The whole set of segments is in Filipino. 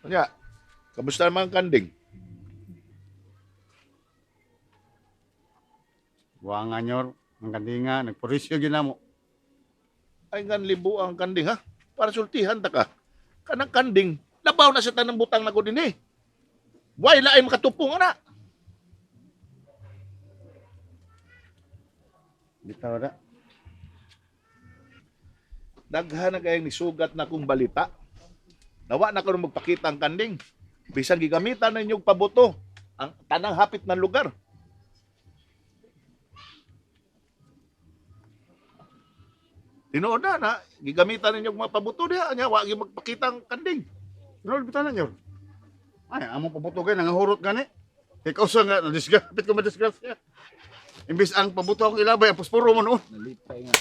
Kanya, kamusta naman ang kanding? Wa nga nyor, ang kandinga, nagpurisyo ginamo. Ay nga libo ang kanding ha? Para sultihan ta ka. Kanang kanding, labaw na sa tanang butang na ko din eh. Why la ay makatupong na? Bitaw da. Daghan na kayang nisugat na kong balita. Nawa na ko nung magpakita ang kanding. Bisang gigamitan na inyong paboto ang tanang hapit na lugar. Tinuod na, gigamitan ninyong mga paboto niya. Anya, wag yung magpakita ang kanding. Lord, bitaw na nyor. Ay, among pabutogay, nangahurot gani. Ikaw sa nga, nadisgapit ko madisgrasya. Imbis ang pabuto akong ilabay, ang puspuro mo noon. Nalipay nga.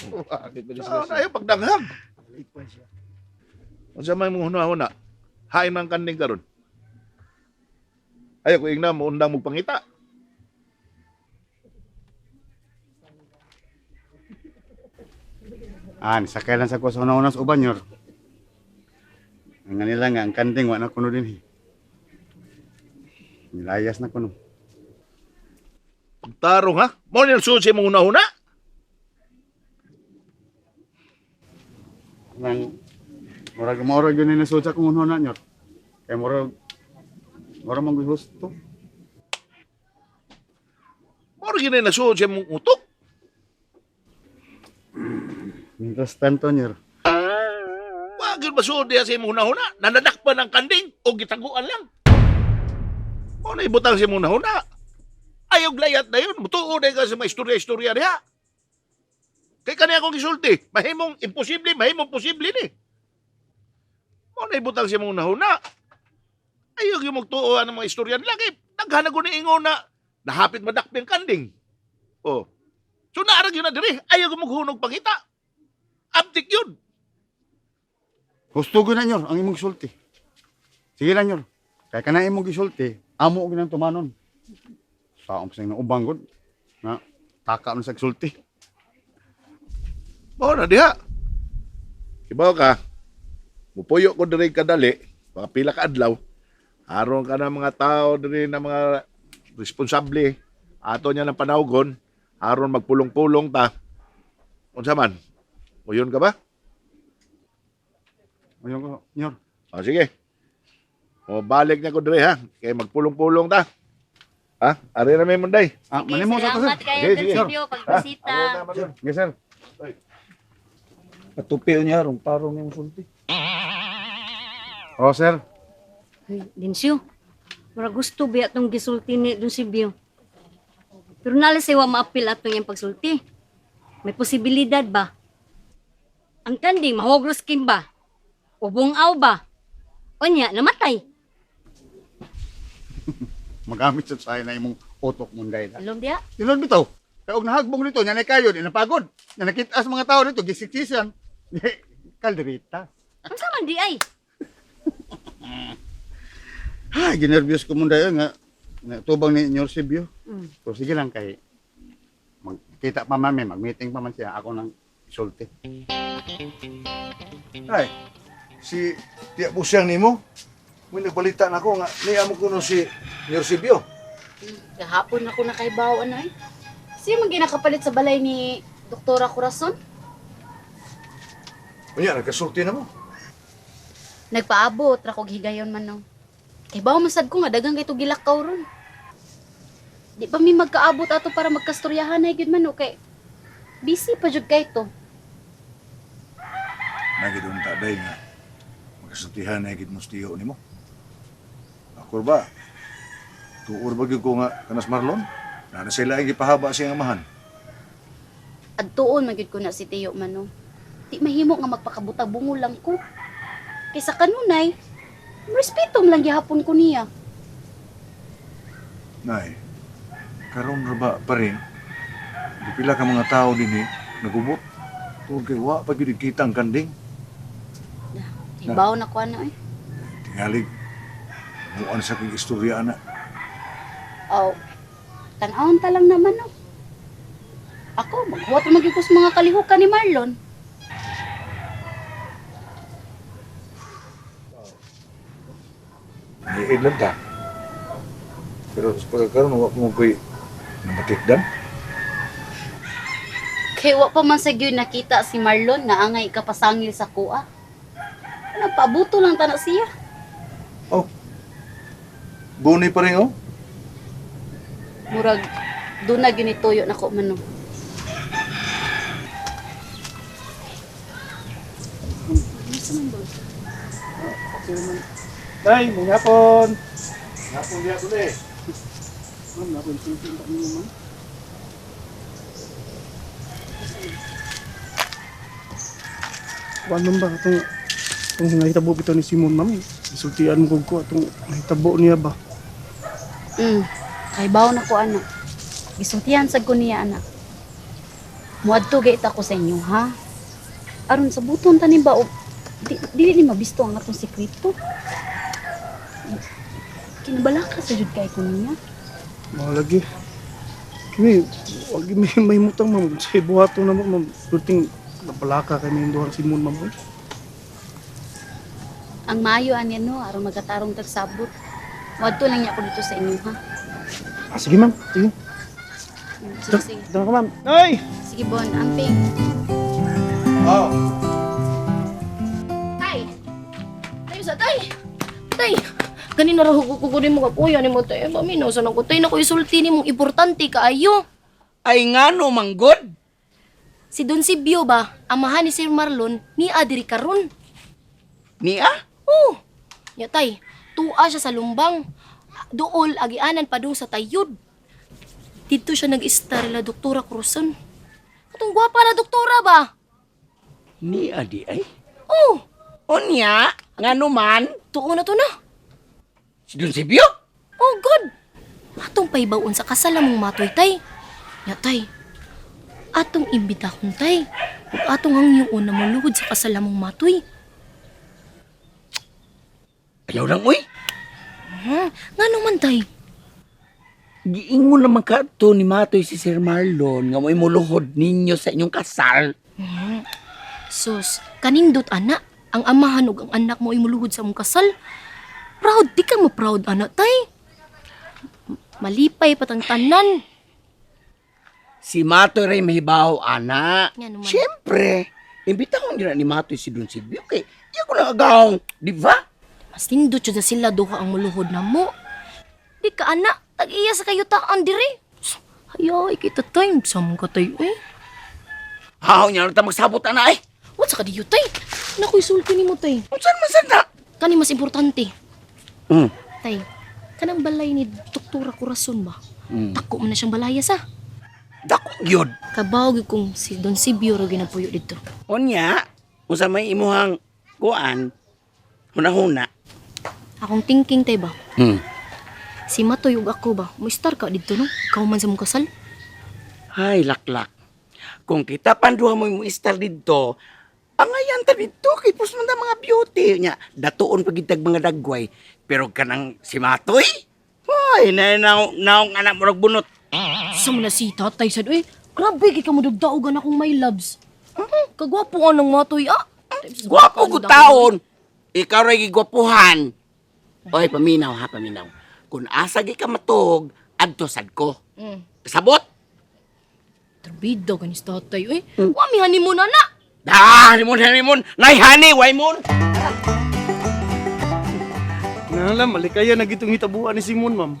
Ayaw pagdanghag. Nalipay siya. Kung sa may mga huna-huna, hain man kanding karon. Ayaw ko ingna, maundang magpangita. Sakay lang sa ko sa una-una sa uban nyor. Ang nila nga, ang kanding, wa na kuno din. Nilayas na kuno. Tarong ha? Mo niyang susi mong huna-huna? Nang murag yun na nasudsa kung una nyor. Kaya murag mong gusto. Moro ginay na susi mong utok. Mientras tanto nyor. Wag yun masuod niya sa imong huna-huna. Nanadakpan ang kanding o gitaguan lang. Mo na ibutang sa imong huna-huna. Ayaw layat na yun. Mutuo na ka sa mga istorya-istorya niya. Kaya kanya akong isulti. Mahimong imposible, mahimong posible ni. Mo na ibutang sa imong huna-huna. Ayaw yung magtuo ng mga istorya nila. Kaya naghanag ko ni ingo na nahapit madakpi ang kanding. Oh. So naarag yun na diri. Ayaw ko maghunog pangita. Abdik yun. Gusto ko na nyor, ang imong gisulti. Sige lang nyor. Kaya ka na imong gisulti, amo ko ng tumanon. Saom sa ng ubang god. Na, taka na sa gisulti. Mo na diha. Ibaw ka. Mupuyo ko diri kadali. Mga pila ka adlaw. Aron ka na mga tao diri na mga responsable. Ato niya ng panawgon. Aron magpulong-pulong ta. Unsa man? Uyon ka ba? Ayun ko, nyor. O sige. O balik na ko diri ha. Kaya magpulong-pulong ta. Ha? Ari na may munday. Manimo sa to sir. Salamat kayo, Sige, sige. Silvio, pagbisita. Sige sir. Patupi niya, rong parong yung sulti. Oh sir. Ay, Dinsyo, mura gusto ba itong gisulti ni Don Silvio? Pero nalas ay wa maapil atong yung pagsulti. May posibilidad ba? Ang kanding, mahogros kim ba? O bungaw ba? O niya, namatay. Magamit sa sayo na imong utok mong dahil. Ilong diya? Yun bitaw. Kaya og nahagbong nito, nyanay kayo, napagod. Yan nakita sa mga tao dito, gisiksisan. Kalderita. Ang sama di ay. Ay, ginervyos ko mong dahil nga. Tubang ni Nyor Silvio. Mm. So sige lang kay magkita pa man, mag-meeting pa man siya. Ako nang isulti. Ay, si Tia Busyang nimo. May nagbalita na ako nga niya mo kuno si Silvio. Kahapon ako nakaibaw ano eh. Siya man ginakapalit sa balay ni Doktora Corazon. Unya, nagkasulti na mo. Nagpaabot ra kog higayon man no. Kay bawo masad ko nga dagang kay gilakaw ron. Di pa mi magkaabot ato para magkastoryahan na gyud man no kay busy pa jud kay to. Nagidon ta day nga magkasultihan na higit mustiyo nimo. Ako ba? Tuor ba gyud ko nga kanas Marlon? Na sila ay gipahaba siyang amahan. Adtuon magyud ko na si Tiyo man no. Di mahimo nga magpakabutag bungo lang ko. Kaysa kanunay, respeto lang gihapon ko niya. Nay, karon ra ba pa rin? Pila ka mga tao din nagubot. Tuod kay wa pa gyud kita ang kanding. Ibaw na ko ano eh. Tingalig. Muan sa kong istorya na. Oh, tan-awon ta lang naman no. Ako, maghuwat na magyugos mga kalihukan ni Marlon. Iidlan ta. Pero sa pagkakaroon, wala mo ko'y namatikdan. Kay wa pa man sa gyud nakita si Marlon na angay kapasangil sa kuha. Nagpabuto lang ta na siya. Oh. Bunay pa rin, oh. Murag doon na gyud ituyo nako man no. Tay, may hapon. Napong diya ko eh. Ma'am, napon sulti ang kami ma'am. Kuan man ba itong nahitabo bitaw ni Simon ma'am? Isultian mo ko itong nahitabo niya ba? Kay bawo na ko anak. Gisultihan sad ko niya anak. Muadto gayt ako sa inyo ha. Aron sa buton tani ba o di mabisto ang atong sekreto. Kinabalaka sa jud kay ko niya. Malagi. Kini, wag may mutang ma'am. Sa buhato na ma'am. Sulting napalaka kami yung duhang Simon ma'am. Ang maayo ani no aron magatarong tagsabot. Muadto lang niya ako dito sa inyo ha. Ah, sige ma'am. Sige. Sige, sige. Dito ka ma'am. Ay! Sige Bon, amping. Oh. Tay! Tayo sa tay! Tay! Ganina raw kukunin mo ka kuya ni mo tay. Paminaw sa ko tay na ko isulti ni mong importante kaayo. Ay nga no, manggod. Si Don Sibio ba, amahan ni Sir Marlon, ni Adiri karon. Niya? Oh! Ya tay, tuwa siya sa lumbang. Dool, agianan pa doon sa tayod. Dito siya nag-star la Doktora Cruzon. Atong gwapa na doktora ba? Niya di ay? Oh! O niya? Nga no man? Tuo na to na. Si Don Sibio? Oh, good. Atong paibaon sa kasal mong matoy, tay. Ya, tay. Atong imbita kong, tay. Ug atong hangyoon na maluhod sa kasal mong matoy. Ayaw lang, uy. Nga naman, tay. Giingon naman ka to ni Matoy si Sir Marlon nga mo'y muluhod ninyo sa inyong kasal. Sus, kanindot, anak. Ang amahan ug ang anak mo ay muluhod sa mong kasal. Proud, di ka mo proud, anak, tay. Malipay patang tanan. Si Matoy ray mahibaw, ana. Nga naman. Siyempre, imbita ko nila ni Matoy si Don Sibio kay di ako nagagawang, di ba? Mas nindot siya na sila duha ang muluhod na mo. Di ka, anak. Tag-iya sa kayo taan diri. Hayay, kita time. Samang ka tayo, eh. Haw niya lang magsabot, ana eh. What sa kadiyo, tay? Nako'y sulti ni mo, tay. Unsan man sana? Kani mas importante. Hmm. Tay, kanang balay ni Doktora Corazon ba? Hmm. Tako man na siyang balayas, ha? Dako gyud. Kabawag kong si Don Sibio ro ginapuyo dito. Onya, unsa may imuhang kuan, huna-huna. Akong thinking, tay ba? Si Hmm. Matoy ug ako ba? Mo star ka dito, no? Ikaw man sa mong kasal? Hay, laklak. Kung kita panduha mo yung istar dito, ang ayan ta dito, kay pus man ta mga beauty nya. Datuon pagitag mga dagway. Pero kanang si Matoy, hoy, naong anak mo nagbunot. Sa mo na si tatay sad, eh. Grabe, kay ka mo dagdaogan akong my loves. Kagwapo nga ng Matoy, ah. Gwapo ko taon. Ikaw ray gigwapuhan. Oy, paminaw ha, paminaw. Kung asa gi ka matog, adto sad ko. Sabot? Trabida ganis tatay, eh. Wamihan ni mo na na. Limon. Nay, honey, way mon. Nalang, malikaya na gitong hitabuan ni Simon ma'am.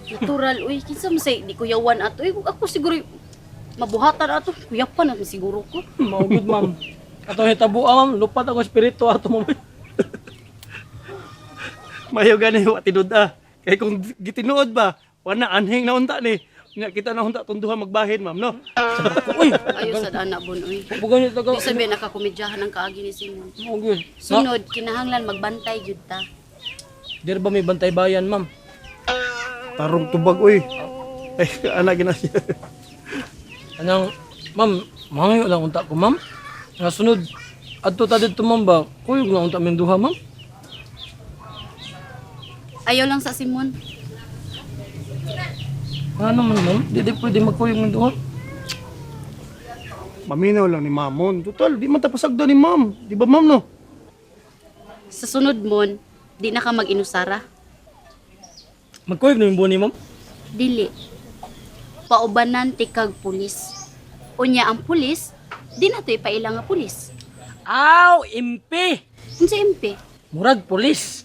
Natural, uy, kinsa mo say, di ko yawan ato. Uy, ako siguro, mabuhatan ato. Kuyapan natin siguro ko. Maugod, ma'am. Ato hitabo, ma'am. Lupat ako espiritu ato mo. Mayo gani wa tinud ah. Kay kung gitinuod ba, wala anhing na unta ni. Nga kita na unta tunduhan magbahin ma'am no. Uy! Ayos sa anak bon, uy. Bugan ito Di sabihin, nakakomedyahan ang kaagi ni Simon. Maugod. Sunod, kinahanglan magbantay jud ta. Dir ba may bantay bayan, ma'am? Tarong tubag uy. Ay anak gina siya. Anong, ma'am, mangayo lang unta ko, ma'am. Nga sunod, adto ta dito, ma'am ba? Kuyog lang unta min duha, ma'am. Ayaw lang sa Simon. Ano man, ma'am? Di pwede magkuyog ng duha. Maminaw lang ni Mamon. Total, di man tapasagda ni ma'am. Di ba ma'am no? Sa sunod mon, di na ka mag-inusara. Magkuyog na yung buwan ni ma'am. Dili. Paubanan ti kag pulis. Unya ang pulis, di na to ipailang nga pulis. Aw, impi! Unsa MP? Murag pulis.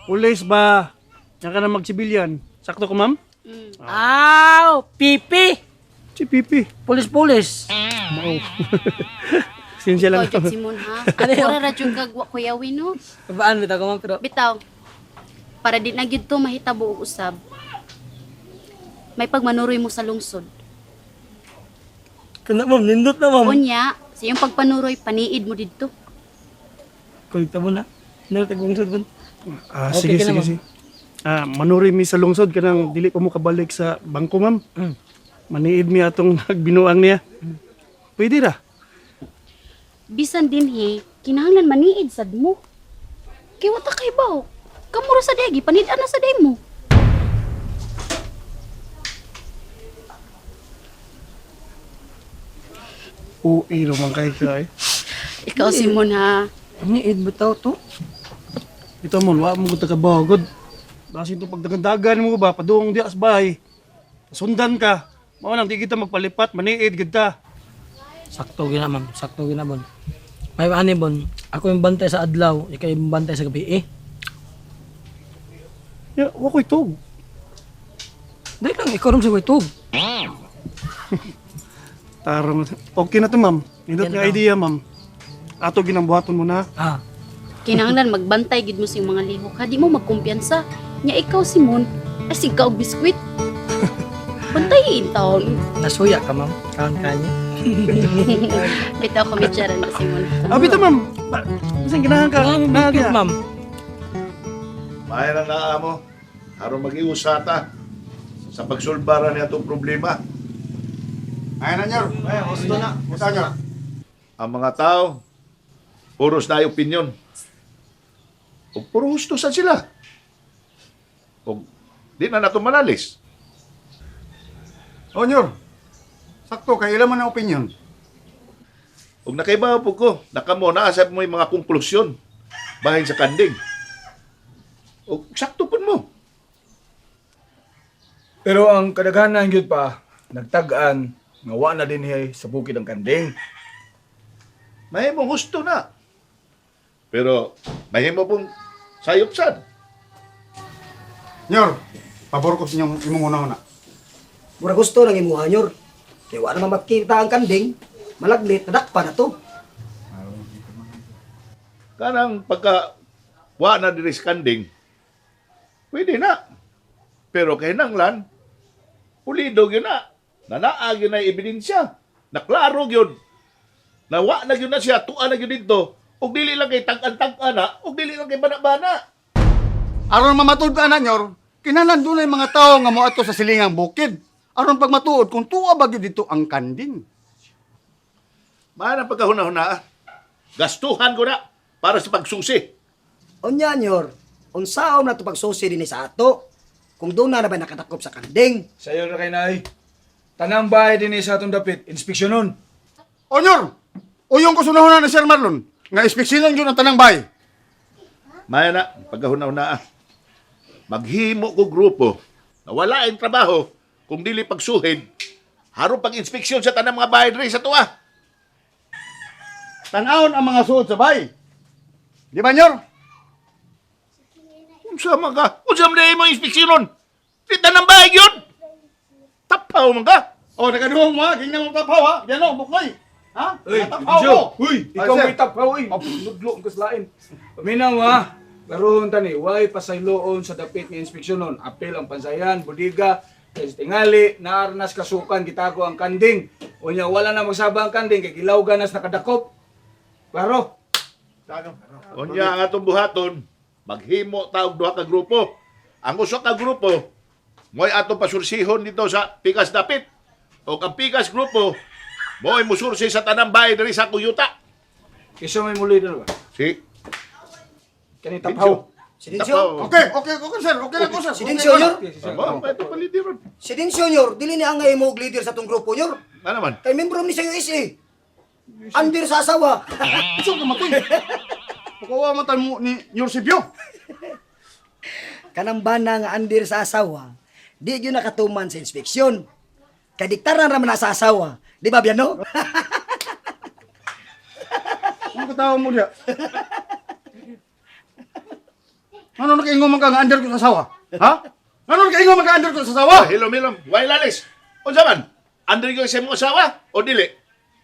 Pulis ba? Yan ka na magsibilyan. Sakto ko, ma'am? Aw, pipi! Si Pipi. Pulis-pulis. Mao. Sinsya lang. Ikaw, Simon, ha? Ano yun? Pura radyo kag wa kuyawin, no? Babaan bitaw ko ma'am, pero Bitaw, para di na gyud to mahitabo og usab. May pagmanuroy mo sa lungsod. kana ma'am, nindot na ma'am. Unya, sa iyong pagpanuroy, paniid mo didto. Kulikta mo na. Nindot ang sud bon. Sige, Okay ka na, sige, sige. Manuri mi sa lungsod kanang dili pa mo kabalik sa bangko, ma'am. Mm. Maniid mi atong nagbinuang niya. Pwede ra. Bisan din kinahanglan maniid sad mo. Kay wata kay baw. Kamura sa degi, panid-an na sa day mo. Uwi naman kay ka eh. Ikaw, Simon, ha? Ni id bitaw to. Ito mo, wa mo gud ka bagod. Basin to pagdagandagan mo ba padung di asbay. Sundan ka. Mao nang di kita magpalipat, maniid gid ta. Sakto gina ma'am, sakto gina bon. May ani bon, ako yung bantay sa adlaw, ikaw yung bantay sa gabi eh. Ya, wa koy tug. Dahil lang, ikaw rin sa tug. Tarong. Okay na to, ma'am. Nindot Yan nga lang. idea, ma'am. Ato ginambuhaton mo na. Ah, Kinahanglan magbantay gid mo sa iyong mga lihok. Ha, di mo magkumpiyansa. Nya ikaw, Simon, ay sigaw og biskwit. Bantayin taon. nasuya ka ma'am, kaon-kanya. Bitaw kami tiyaran na, Simon. Bito, ma'am. Saan ginahan ka? Ma'am, Naga. ma'am. Mayan ang naa mo. Aron mag-iusata sa pagsulbara niya itong problema. Ayan na, Nyor. Ayan, gusto na. Gusto, Nyor. Ang mga tao, puros na opinyon. O puro gusto sa sila. O di na nato manalis. O, Nyor. Sakto, kay ilan man ang opinion. Huwag nakaibaw po ko, nakamo, naasab mo yung mga konklusyon bahin sa kanding. O sakto po mo. Pero ang kadaghanan gyud pa nagtag-an nga wa na din sa bukid ang kanding. Mahimo gusto na. Pero mahimo pong sayop-sad. Nyor, pabor ko sa inyong imong una-una. Mura gusto ng imuha, Nyor. Kaya wala naman makita ang kanding. Malaglit, nadakpa na to. Kanang pagka wa na diri sa kanding, pwede na. Pero kinahanglan, pulido yun na. Nanaag yun na ebidensya. Naklaro yun. Nawa na yun na siya, tuan na yun dito. O dili lang kay tag-an na, o dili lang kay bana-bana. Aron mamatud ka na, Nyor, kinanan doon na yung mga tao nga mo ato sa silingang bukid. Aron pag matuod, kung tuwa ba yun dito ang kanding. Mahal ang pagkahuna-huna. Gastuhan ko na para sa pagsusi. Unya, Nyor, unsaon na to pagsusi din sa ato. Kung doon na ba nakatakop sa kanding. Sayo na kay nay. Tanang bahay din sa atong dapit, inspeksyonon. O, Nyor, uyong ko sunahuna na Sir Marlon, nga inspeksyonon yun ang tanang bahay. Maya na, pagkahuna-huna. Maghimo ko grupo na wala ang trabaho kung dili pagsuhid, harong pag-inspeksyon sa tanang mga bahay diri sa tuwa. Tanawon ang mga suod sa bahay. Di ba, Nyor? Unsa man ka? Unsa man mo inspeksyonon? Di tanang bahay yun! Tapaw man ka! O, nakaduhong mo ha, gingnan mo tapaw ha. Yan o, bukoy. Ha? Uy, Natapaw Joe. mo. Uy, Ay, ikaw sir. may tapaw, uy. Mapuludlo ang kaslain. Paminaw ha. Laruhon tani, way pasayloon sa dapit ng inspeksyonon. Apel ang pansayan, budiga, kasi tingali, naarnas kasukan, gitago ang kanding. O niya, wala na magsaba ang kanding, kay gilaw ganas nakadakop. Klaro? Unya ang atong buhaton, maghimo taog duha ka grupo. Ang usa ka grupo, mo'y atong pasursihon dito sa Pikas Dapit. O ang Pikas grupo, mo'y musursi sa tanang bahay diri sa Kuyuta. Kiso may muli na ba? Si Kani tapaw. Sidinsyo. Okay, sir. Okay na ko, sir. Sidinsyo, Nyor. Amo, pwede paliti ron. Sidinsyo, Nyor. Dili ni ang mo og leader sa tong grupo, Nyor. Ano naman? Kay membro ni sa USA. Under sa asawa. Gusto ka matoy. Pakawa man tayo mo ni Nyor Sibyo. Kanang bana nga andir sa asawa, di yun nakatuman sa inspeksyon. Kadiktaran raman na sa asawa. Di ba, Biano? Ano katawa mo diya? Ano nakaingo man ka nga under ko sa asawa? Ha? Ano nakaingo man ka under ko sa asawa? Hilom. Why lalis? O zaman, andri ko sa mong asawa o dili?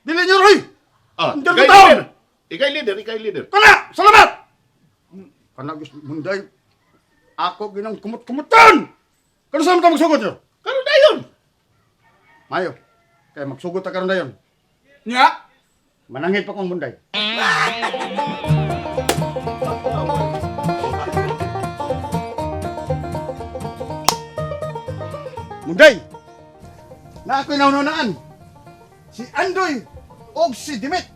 Dili nyo, Roy! Ah, Under ikay ko taon! leader. Ikay leader. Kana! Salamat! Kana gusto munday. Ako ginang kumut-kumutan! Kano saan mo ka magsugod nyo? Karon dayon. Mayo, kaya magsugod ta karon dayon. Nya, Manangit pa kong munday. Munday! Na ako'y naununaan. Si Andoy o si Dimit.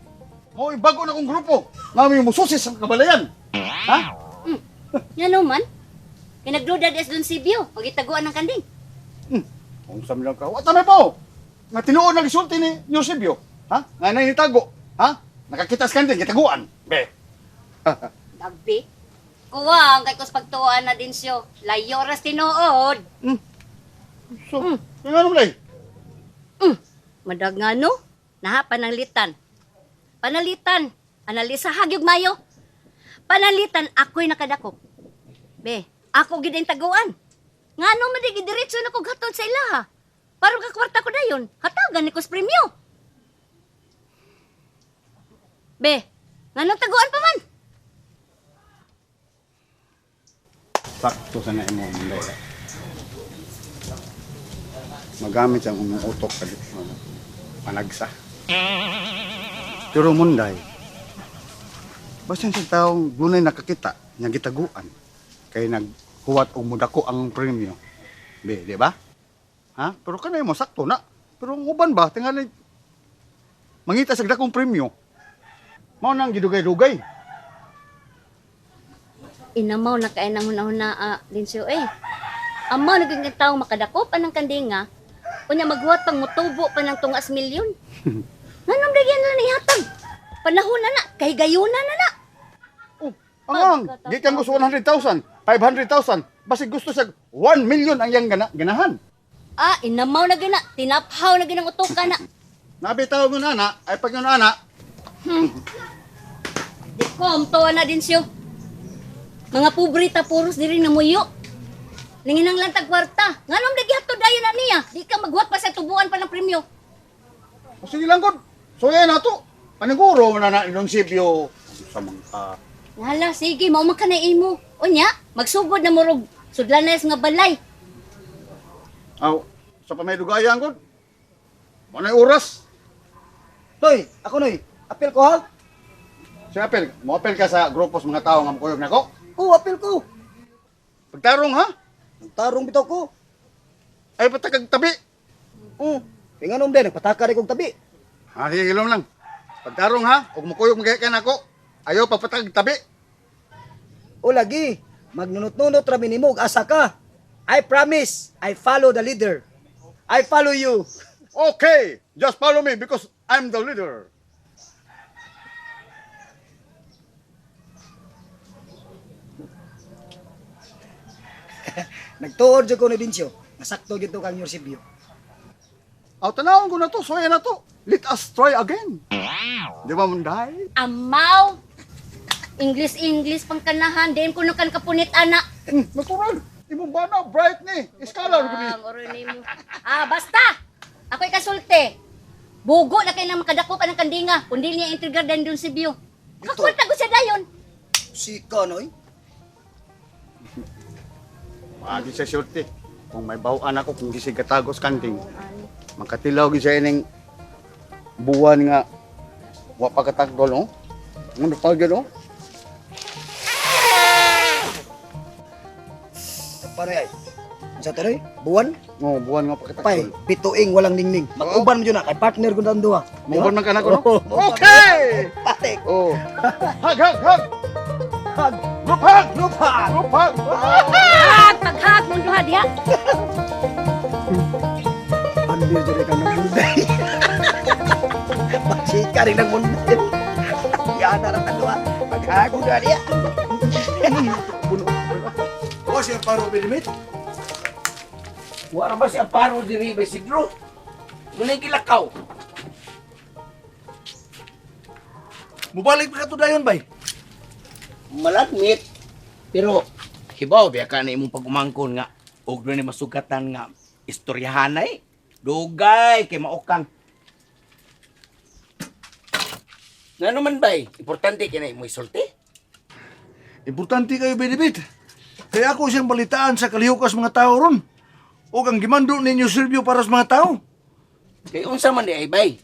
Mo'y bago na kong grupo. Nga may mususis ang kabalayan. Ha? Nga naman. Kinagduda des dun si Bio. Magitaguan ng kanding. Kung saan lang ka, wata may po. Nga tinuod na gisulti ni Eusebio. Ha? Nga na initago. Ha? Nakakita sa kantin, kitaguan. Be. Gabi. Kuwang kay kus pagtuan na din siyo. Layo ras tinuod. So, yung ano mulay? Madag nga no? Naha pananglitan. Panalitan. Analisa hagyog mayo. Panalitan ako'y nakadakop. Be, ako gid ang taguan. Ngano man di diretso na kog hatod sa ilaha. Para kakwarta ko dayon. Hatagan ni kus premyo. Be, ngano taguan pa man? Sakto sa na mo mulay. Magamit ang umong utok kalit panagsa. Pero munday, basta sa taong gunay nakakita, niya gitaguan, kay naghuwat o mudako ang premyo. Be, di ba? Ha? Pero kanay mo, sakto na. Pero ang uban ba, tingali, mangita sa dakong premyo, mao nang gidugay-dugay. Inamaw na kay nang hunahuna Linsyo Amaw naging taong makadakop anang kandinga. Unya maghuwat pang mutubo pa ng tungas milyon. Nganong dagyan na ihatag? Panahon na kay gayuna na. Oh, angang, gikan gusto 100,000, 500,000, basi gusto sa 1 million ang yang ganahan. Inamaw na gina, tinaphaw na ginang utoka na. Nabitaw mo na ay pag yun na, Di ko, amtawa na din siyo. Mga pobrita puros diri na muyo. Ninginang lantag kwarta. Nganong nagyato dayon na niya? Di ka maghuwat pa sa tubuan pa ng premyo. o sige lang god, so yan na to. Paniguro mo na inunsipyo sa mga Hala, sige, mao man ka na imo. Unya, magsugod na murog. Sudlanes nga balay. aw, sa pamay-dugayan god. Manay oras. Noy, ako Noy. Apel ko ha? Si apel, mo apel ka sa grupos mga tao nga makuyog nako. Oo, apel ko. Pagtarong ha? Tarong bitaw ko. Ay patagag tabi. Kaya nga nung din, nagpataka rin kong tabi. Sige ilom lang. Pagtarong ha, ug makuyog magayakan ako. Ayaw papatagag tabi. O lagi, magnunot-nunot rami nimo ug asa ka. I promise, I follow the leader. I follow you. Okay, just follow me because I'm the leader. Nagtuod jud ko ni Dinsyo. Nasakto gito kang Eusebio. Aw, tanawon ko na to, so yan na to. Let us try again. Di ba, Munday? Amaw! English pang kanahan. Diyan ko kan kapunit ana. Natural. Imong bana, bright ni. Iskala rin ko ni. Basta! Ako'y kasulti. Bugo na kayo na makadakop anang kandinga. Kundi niya intrigar dan dun si Bio. Kakunta ko siya dayon. Sika, Noy. Maagi sa sulti. Kung may bawaan ako, kung di siya katagos kanting. Makatilaw gi siya ining buwan nga wa pagkatagdol, no? Ano pa gano? Paano ay? Sa Noy? Buwan? No, buwan nga Pay, pagkatagdol. bituing walang ningning. Mag-uban mo dyan na, kay partner ko na duha. Buwan man ka na ko, no? Oo. Okay! Patek. Oh. Hug, hug, hug! Hug. Group hug! Group hug. Group hug! Paghag mong duha diha. Andir dyan ka ng munday. Magsika rin ng munday. Yan na lang duha. Maghago na niya. O siya paro Benimit. Wala ba si Aparo diri ba Sigro? Munay gilakaw. Mubalik pa ka to dayon bay. Malagmit. Pero hibaw biya ka na imong pagumangkon nga og ni masugatan nga istoryahanay. Dugay kay maokang. Nga naman bay, importante kay na imong isulti. Importante kayo Benimit. Kaya ako siyang balitaan sa kalihukas mga tao ron. O ang gimando ninyo Silvio para sa mga tao. Kay unsa man di ay bay?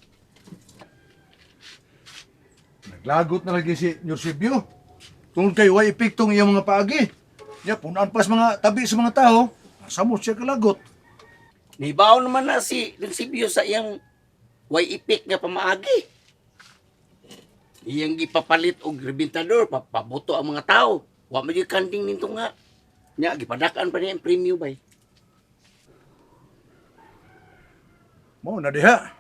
Naglagot na lagi si Nyor Silvio. Tungkol kayo ay ipiktong iyang mga paagi. Niya, punan pas mga tabi sa mga tao. Samot siya kalagot. Nibaw naman na si Sibyo sa iyang way ipik nga pamaagi. Iyang gipapalit og rebintador, papabuto ang mga tao. Wa man yung kanding nito nga. Nya, gipadakan pa niya ang premyo bay. Mo na diha.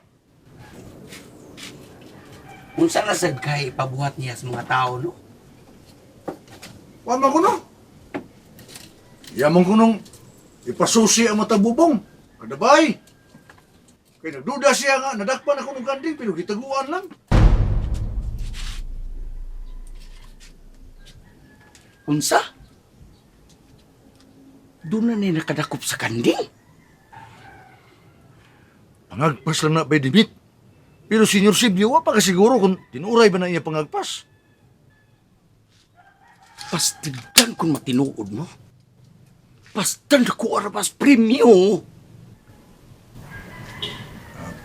Unsa na sad kay pabuhat niya sa mga tao, no? Wa man kuno. Yamang kunong ipasusi ang mata bubong. Kadabay. Kaya nagduda siya nga, nadakpan ako ng kanding, pero gitaguan lang. Unsa? Doon na niya nakadakop sa kanding. Pangagpas lang na by Dimit. Pero Senior Silvio, wa pa kasiguro kung tinuray ba na iya pangagpas. Pastidan kung matinuod mo. Pastan ko arabas premyo.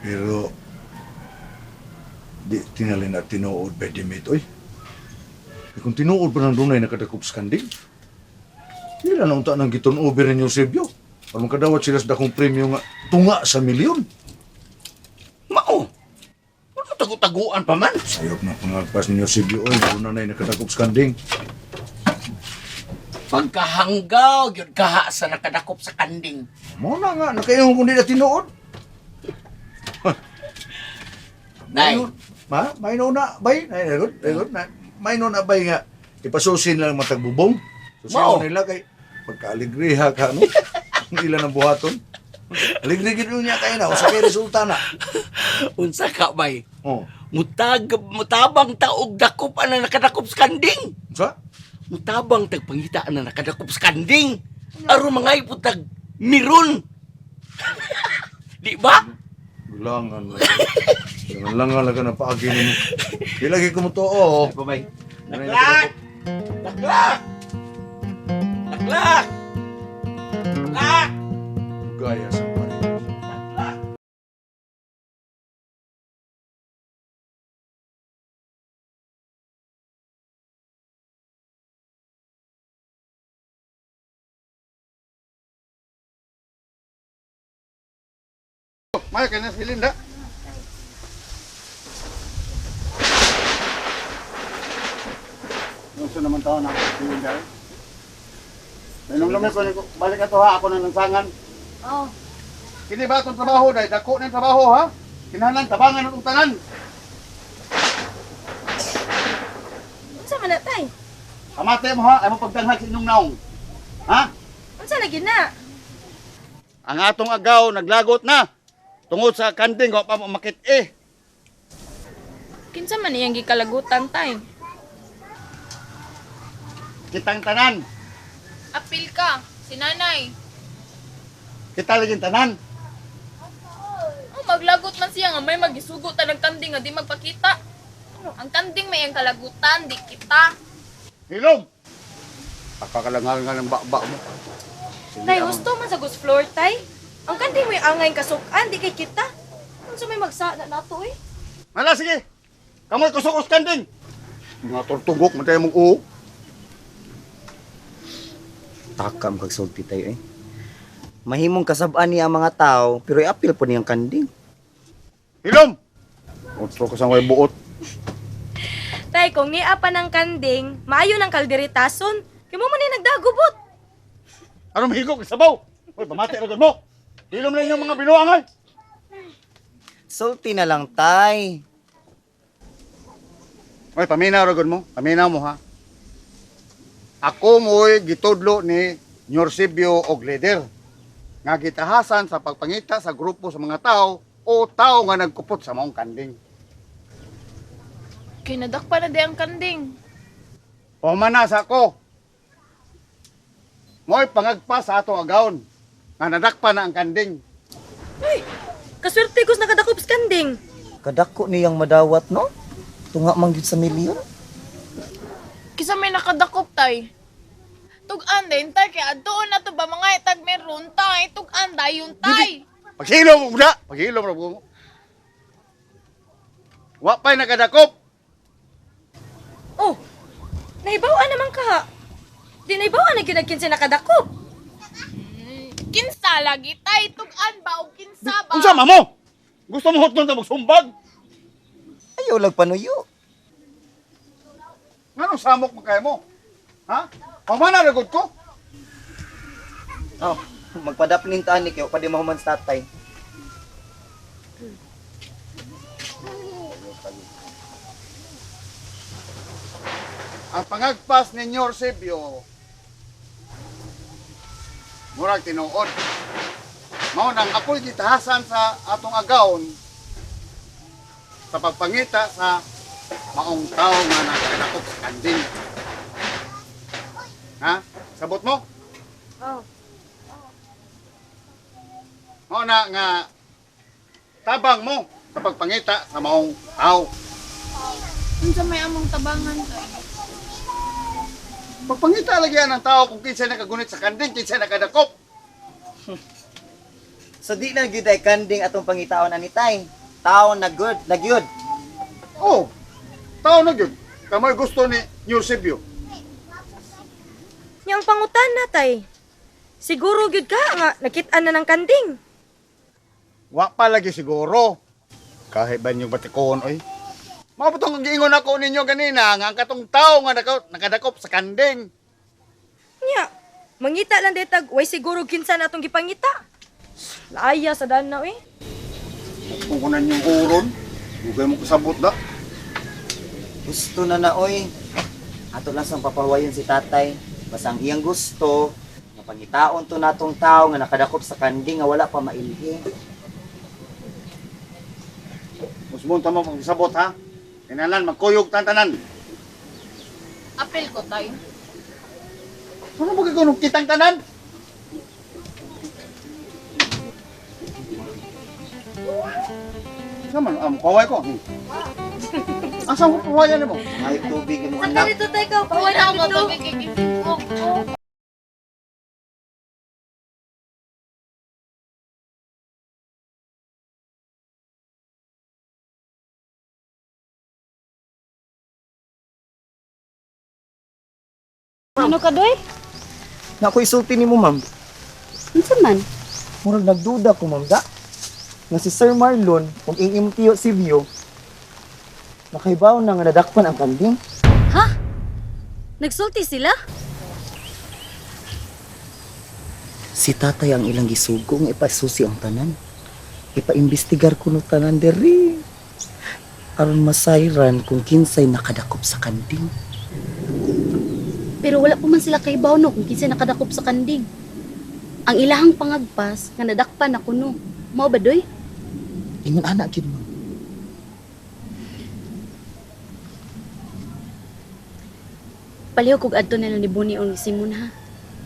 Pero, di tinalin na tinuod by Dimit, oy. Kung tinuod pa ng dunay nakadakop sa kanding, Kailan na unta nang giton-over ninyo Silvio? Para makadawat sila sa dakong premyo nga tunga sa milyon. Mao. Ano tagu-taguan pa man? Sayop na pangagpas ninyo Silvio. Oy, doon na nakadakop sa kanding. Pagkahanggaw, yun kaha sa nakadakop sa kanding. Mo na nga, nakayong kung di na tinuod. Nay. Ma, may no na, bay? Ay, good. May no na, bay nga. Ipasusin lang matagbubong. Mao. Susin nila kay pagka-aligriha ka, no? Ang ilan ang buhaton. Aligri niya kayo na, o sa kay resulta na. Unsa ka bay? Oh. Mutabang taog dakop ang nakadakop sa kanding. Sa? Mutabang tagpangita na nakadakop sa kanding. Aron mga iputag miron. Di ba? Langan lang. Langan lang ka na paagi mo. Di lagi ko mo to, oh. Babay. Laklak! Laklak! Laklak! Laklak! Gaya sa pare. Laklak! Maya kanya silinda. Gusto naman tao na silinda. Minum-lumin ko, balik ka to ha, ako na lansangan. Oh, Kini ba itong trabaho, dahil dako na yung trabaho ha? Kinahanglan, tabangan ng tanan. Unsa man na tay? Amate mo ha, ay mo pagdanghag sa inyong naong. Ha? Unsa lagi na? Ang atong agaw, naglagot na. Tungod sa kanding, wa pa mo makit eh. Kinsa man iyang gikalagutan tay? Kitang tanan. Apil ka, si nanay. Kita laging tanan. Oh, maglagot man siya nga may magisugo ta ng kanding nga di magpakita. Ang kanding may iyang kalagutan, di kita. Hilom! Pakakalangal nga ng bakbak mo. Tay, gusto man sa Gus floor tay. Ang kandi mo yung angay kasukan, di kay kita. Unsa may magsana nato eh? Hala, sige. Kamoy kusukos kanding. Mga tortugok, matay mong uho. Taka mo kagsulti tayo eh. Mahimong kasabaan niya ang mga tao, pero i-appeal po niyang kanding. Hilom! Otro ka sa may buot. Tay, kung niya pa ng kanding, maayo ng kalderitason. Kaya mo man yung nagdagubot. Ano mahigog, sabaw? Uy, pamati agad mo. Hilom na inyong mga binuangal. Sulti na lang, tay. Uy, paminaw agad mo. Paminaw mo ha. Ako mo'y gitudlo ni Nyorsibyo og leader nga gitahasan sa pagpangita sa grupo sa mga tao o tao nga nagkupot sa maong kanding. Kinadakpa na di ang kanding. Pamanas ako. Mo'y pangagpa sa atong agawon nga nadakpa na ang kanding. Kaswerte ko nakadakop sa kanding. Kadako niyang madawat, no? Tunga manggit sa milyon. Kisa may nakadakop tay. Tug-an din tay kaya doon na to ba mga itag meron tay. Tug-an dayon tay. Paghilom mo na! Paghilom mo. Wa pa'y nakadakop. Oh, naibawan naman ka. Di naibawan na ginagkinsa nakadakop. Kinsa lagi tay. Tug-an ba o kinsa ba? Unsa mo? Gusto mo hotdon ta magsumbag? Ayaw lang panuyo. Nganong samok man kaya mo? Ha? Pamana ragod ko? Oh, magpadapning tani kayo, pwede mahuman sa tatay. Ang pangagpas ninyo, Eusebio, murag tinuod. Mao nang ako'y gitahasan sa atong agawon sa pagpangita sa maong tao nga nagkadakop sa kanding. Ha? Sabot mo? Oh. Mao na nga tabang mo sa pagpangita sa maong tao. Kinsa may among tabangan tay. Pagpangita lagi ng tao kung kinsa nakagunit sa kanding, kinsa nakadakop. So di na gyud ay kanding atong pangitaon anitay. Tao na good, na gyud. Oh, tao na yun. Kamoy gusto ni Eusebio. Yang pangutan na tay. Siguro gyud ka nga nakit-an na ng kanding. Wa pa lagi siguro. Kahit ba niyong batikon, oy. Mabutong ang giingon ako ninyo ganina nga ang katong tao nga nakadakop sa kanding. Nya, mangita lang detag way siguro kinsa na atong gipangita. Laaya sa dana eh. Kung kunan yung uron, hugay mo kasabot da. Gusto na na oy. Ato lang sang papawayon si tatay. Basta ang iyang gusto, nga pangitaon to natong tao nga nakadakop sa kanding nga wala pa mailhi. Musmon tamo pag sabot ha. Kinalan magkuyog tantanan. Apil ko tay. Ano ba gagawin kitang tanan? Sama ang paway ko. Asa mo pawayan mo? Ay tubig mo Sa anak. dito tay ka, Wala pawala ako dito. magkikisingok ko. Ano ka doy? Na ako isulti nimo ma'am. Unsa man? Murag nagduda ko ma'am da. Nga si Sir Marlon, kung ing tiyo si Vio, nakaibaw na nga nadakpan ang kanding. Ha? Nagsulti sila? Si tatay ang ilang gisugo nga ipasusi ang tanan. Ipaimbestigar ko no tanan diri. Aron masayran kung kinsay nakadakop sa kanding. Pero wala pa man sila kaibaw no kung kinsa nakadakop sa kanding. Ang ilahang pangagpas nga nadakpan ako no. Mao ba doy? Ingon anak gyud mo. Paliw kog adto nila ni Buni o ni Simon ha.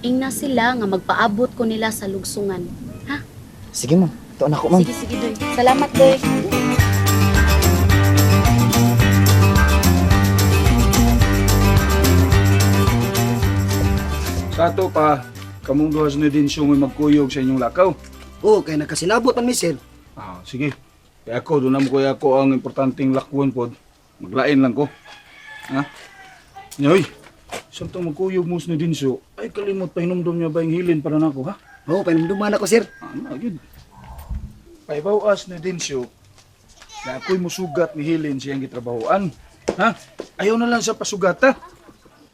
Ingna sila nga magpaabot ko nila sa lugsungan. Ha? Sige ma'am, tuon ako ma'am. Sige sige doy. Salamat doy. Sa ato pa, kamong duhas na din siya may magkuyog sa inyong lakaw. Oo, kaya nakasinabot man mister. Ah, sige. Kaya ako, doon naman kuya ako ang importanteng lakwon po. Maglain lang ko. Ha? Nyoy, saan itong magkuyog mo sa din siya? Ay, kalimot pa hinumdum niya ba yung hilin para na ako, ha? Oo, panumduman ako sir. Ah, yun. Paibawas na din siya. Na ako'y musugat ni hilin siyang gitrabahoan. Ha? Ayaw na lang sa pasugata.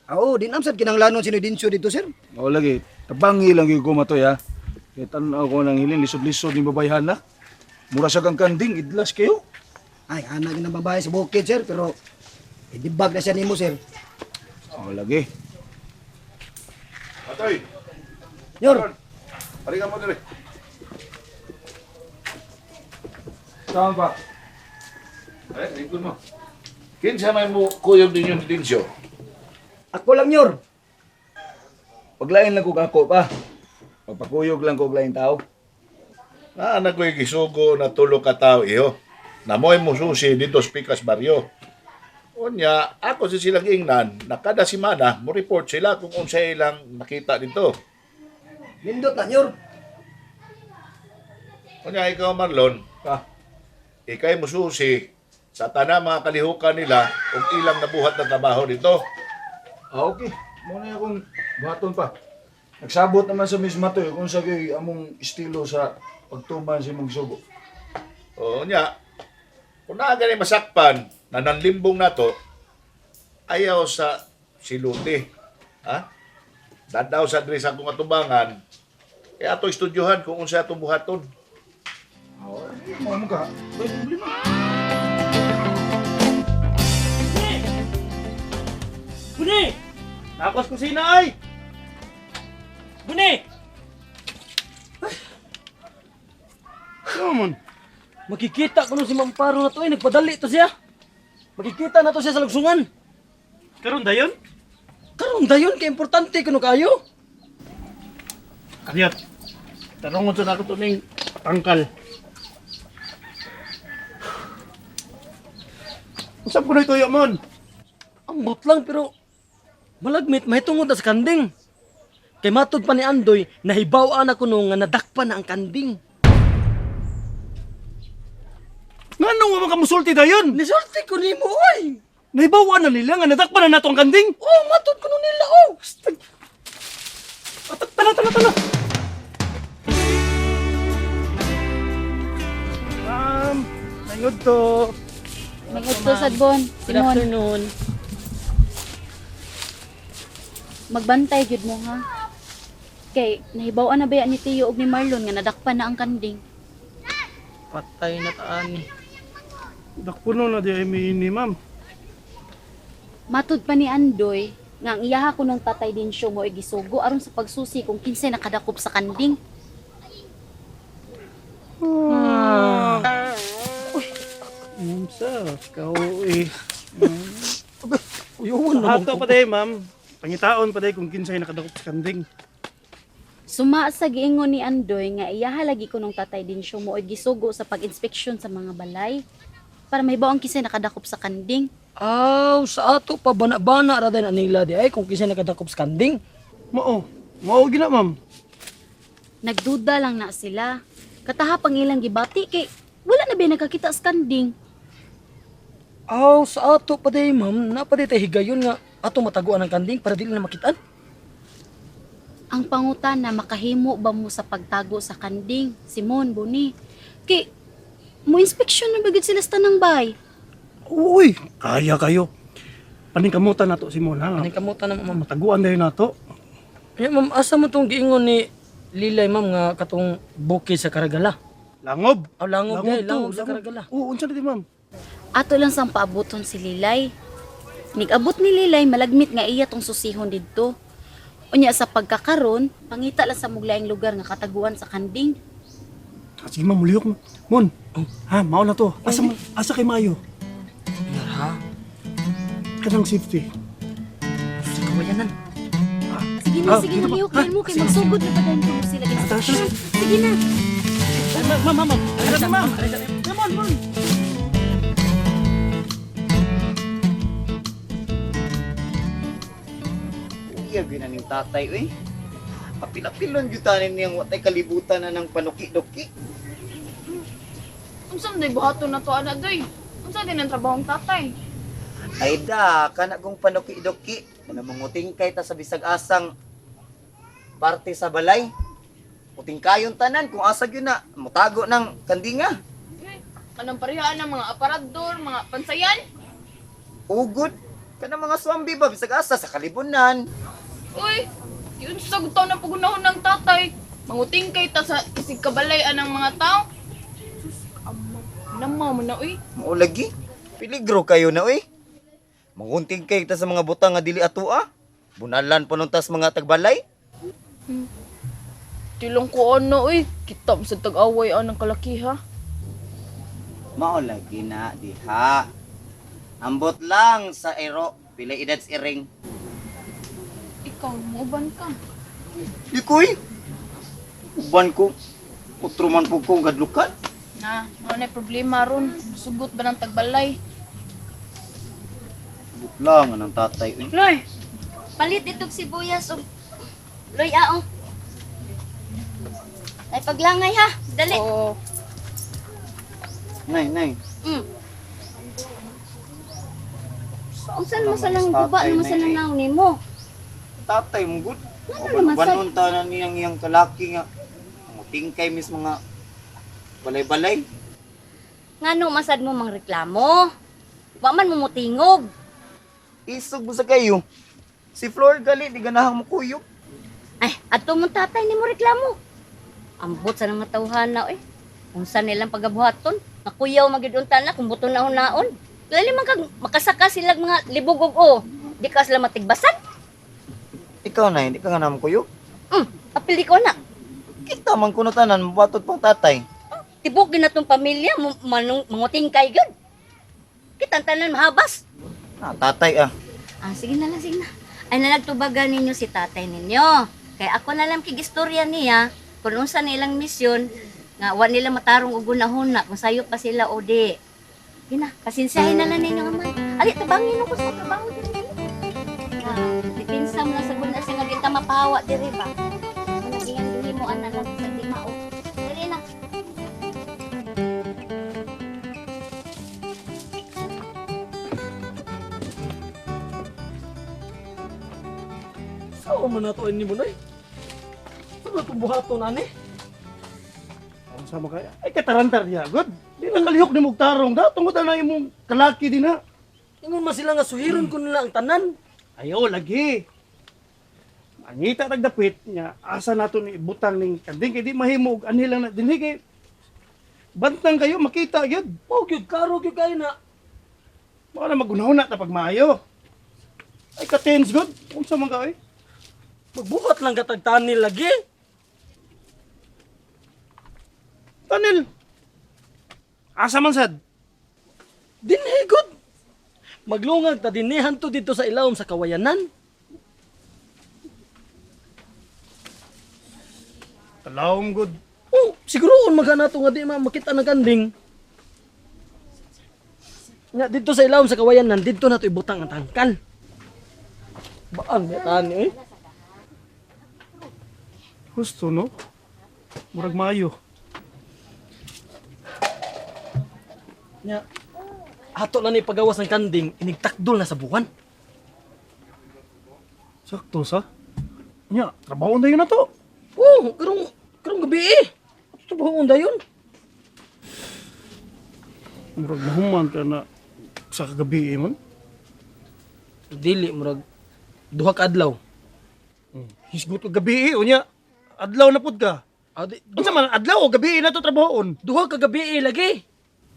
Oo, din amsad kinanglanon sino Dinsyo dito sir. O lagi, tabangi lang yung kumatoy ha. Kaya tanaw ko ng hilin, lisod-lisod ni babayhan na. Mura sa kang kanding, idlas kayo. Ay, anak ng babae sa bukid sir, pero idibag na siya nimo sir. O lagi. Atoy, Nyor, Paringan mo dire. Saan pa? Ikot mo. Kinsa may mo kuyog ninyo ni Dinsyo? Ako lang, Nyor. Paglain lang kog ako pa. Pagpakuyog lang kog lain tao. Na anak ko'y gisugo na tulo ka tao iyo. Namoy mo susi dito sa Picas Barrio. Unya, ako si silang ingnan, na kada simana, mo report sila kung unsa ilang nakita dito. Nindot na, Nyor. Unya, ikaw Marlon, ikay mo susi sa tanang mga kalihukan nila kung ilang nabuhat na trabaho dito. Okay. Muna akong buhaton pa. Nagsabot naman sa Miss Matoy kung sa among estilo sa pagtuman si mong sugo. O nya, kung naagani masakpan na nanlimbong na to, ayaw sa siluti. Ha? Dadaw sa dres akong atubangan, kaya ato estudyohan kung unsa atong buhaton. Mga ka, may problema. Buni! Nakos kusina ay! Buni! Naman. makikita ko nun si Mamparo na to eh. Nagpadali to siya. Makikita na to siya sa lugsungan. Karon dayon? Karon dayon, kay importante kuno kayo. Karyat. Tarungon sa nako to ning tangkal. Usap ko na ito mon. Ambot lang pero malagmit mahitungod na sa kanding. Kay matod pa ni Andoy, nahibaw-an ako nung nga nadakpan na ang kanding. Nganong wa makamusulti dayon? Nisulti ko ni mo oy. Nahibawan na nila nga nadakpan na nato ang kanding. Oh, matod ko nun nila oh. Tala. Nangod to. Mangod to sad bon, Good Simon. afternoon. Magbantay jud mo ha. Kay nahibaw-an na ba ni Tiyo ug ni Marlon nga nadakpan na ang kanding. Patay na taan. Dakpuno na di ay ni ma'am. Matud pa ni Andoy nga ang iyaha ko ng tatay din siya mo gisugo aron sa pagsusi kung kinsay nakadakop sa kanding. Sa kauwi. Uyuon na Hato pa day ma'am. Pangitaon pa day kung kinsay nakadakop sa kanding. Suma sa giingon ni Andoy nga iyaha lagi ko ng tatay din siya mo gisugo sa pag-inspeksyon sa mga balay para mahibaw ang kinsay nakadakop sa kanding. Aw, sa ato pa bana-bana ra din nila di ay kung kinsa nakadakop sa kanding. Mao gina ma'am. Nagduda lang na sila. Katahapang ilang gibati kay wala na ba nakakita sa kanding. Aw, sa ato pa day ma'am, napaday tay higayon nga ato mataguan ang kanding para dili na makitaan. Ang pangutan na makahimo ba mo sa pagtago sa kanding, Simon, Boni? Kay, mo inspeksyon na bagid sila sa tanang bay. Uy, kaya kayo. Paningkamutan nato si Mon ha. Ani kamuta na ma'am. Mataguan dayon nato. Eh ma'am, asa mo tong giingon ni Lilay ma'am nga katong bukid sa Karagala? Langob. Aw, langob to, langob sa Karagala. Oo, unsa na di ma'am? Ato lang sang paabuton si Lilay. Nigabot ni Lilay malagmit nga iya tong susihon didto. Unya sa pagkakaron, pangita lang sa muglaing lugar nga kataguan sa kanding. Sige ma'am, muliyok mo. Mon, ha, mao na to. Asa kay Mayo? Yar ha. Kanang safety. Kawayanan. Sige na, sige na, lihok mo kay magsugod na padayon ko sila ginspeksyon. Sige na. Ma'am. Ayun na ma'am. Mon. Iya ginaning tatay eh. Apil-apilon gyutanin niyang watay kalibutan na ng panuki-doki. Unsa day buhaton na to ana doy? Unsa din ang trabahong tatay? Ay da, kana kong panuki-doki. Namanguting kay ta sa bisag asang parte sa balay. Uting kayon tanan kung asa gyud na mutago ng kandinga. Anong parehaan ng mga aparador, mga pansayan? Ugod kana mga swambi ba bisag asa sa kalibunan. Uy, yun sa gutaw na pagunahon ng tatay. Manguting kay ta sa isig kabalayan ng mga tao. Sus, namaw mo na, uy. Mao lagi. Peligro kayo na oy. Mangunting kay ta sa mga butang nga dili atoa. Bunalan pa nun tas mga tagbalay. Tilong ko ano, uy. Kita sa tag-away ang kalakiha. Mao lagi na diha. Ambot lang sa ero, pila edad sa iring. Ikaw, muuban ka. Di koy. Uban ko. Utro man po kong gadlukan. Na, ano na problema ron? Sugot ba ng tagbalay? Ubot lang ang tatay. Uy. Loy, palit itong sibuyas o Loy, aong. Ay paglangay ha, dali. Oo. Nay. Mm. Unsan mo sa nang guba naman sa nanaw nimo? Tatay mo gud. Ano naman sa- Banon ta na niyang iyang kalaki nga. Tingkay mis mga balay-balay. Ngano masad mo mang reklamo? Wa man mo mutingog. Isog mo sa kayo. Si Flor gali, di ganahang mo kuyok. Ay, ato mong tatay ni mo reklamo. Ambot sa mga tawhana eh. Unsa nilang pagabuhaton? Nakuyaw magidunta na kung buto na hunaon. Lali man kag makasaka sila mga libog o. Di ka sila matigbasan. Ikaw na, hindi ka nga naman kuyok. Apil di ko na. Kita man kuno tanan, mabatot pang tatay. Tibok ginatong pamilya, manguting kay gud. Kita tanan mahabas. Tatay ah. Ah, sige na lang, sige na. Ay nalagtubagan ninyo si tatay ninyo. Kaya ako na lang kigistorya niya kung unsa nilang misyon nga wa nila matarong og gunahon na kung sayo pa sila o di. Gina, pasinsahin na lang ninyo naman. Ali, tabangin mo ko sa trabaho diri. Dipinsa mo lang sa guna siya nga di ta mapahawa diri ba. Kung naging dili mo ana lang sa di mao. Dili na. Saan man nato ni mo nay? Saan na itong buhaton, ani? Ang sama kaya. Ay, katarantar niya. Good. Di na kalihok ni mong tarong. Da, tungkol na imong kalaki din ha. Ingon man sila nga suhiron ko nila ang tanan. Ayaw, lagi. Mangita nagdapit niya. Asa nato ni butang ning kanding. Kaya di mahimog. Anilang na. Dinhi kay bantang kayo, makita yun. Oh, gyud karo gyud kay na. Baka na magunahon na pag maayo. Ay, ka-tens good. Kung sa mga eh. Magbuhat lang katag tanil lagi. Tanil. Asa man sad? Dinhi good. Maglungag ta dinhi to dito sa ilawom sa kawayanan. Talawom good. Oh, siguro magana to nga di makita na kanding. Nga dito sa ilawom sa kawayanan, dito na to ibutang ang tangkal. Baan ya tani eh? Gusto no? Murag maayo. Nya ato na ni pagawas ng kanding, inigtakdol na sa buwan. Sakto sa? Nya, trabaho na yun na to. Oh, karong gabi eh. Ito ba ang dayon? Murag nahuman ka na sa kagabi man. Dili murag duha ka adlaw. Hisgot ko gabi unya. Adlaw na pud ka. Adi, Unsa man adlaw o gabi na to trabahoon? duha ka gabi lagi.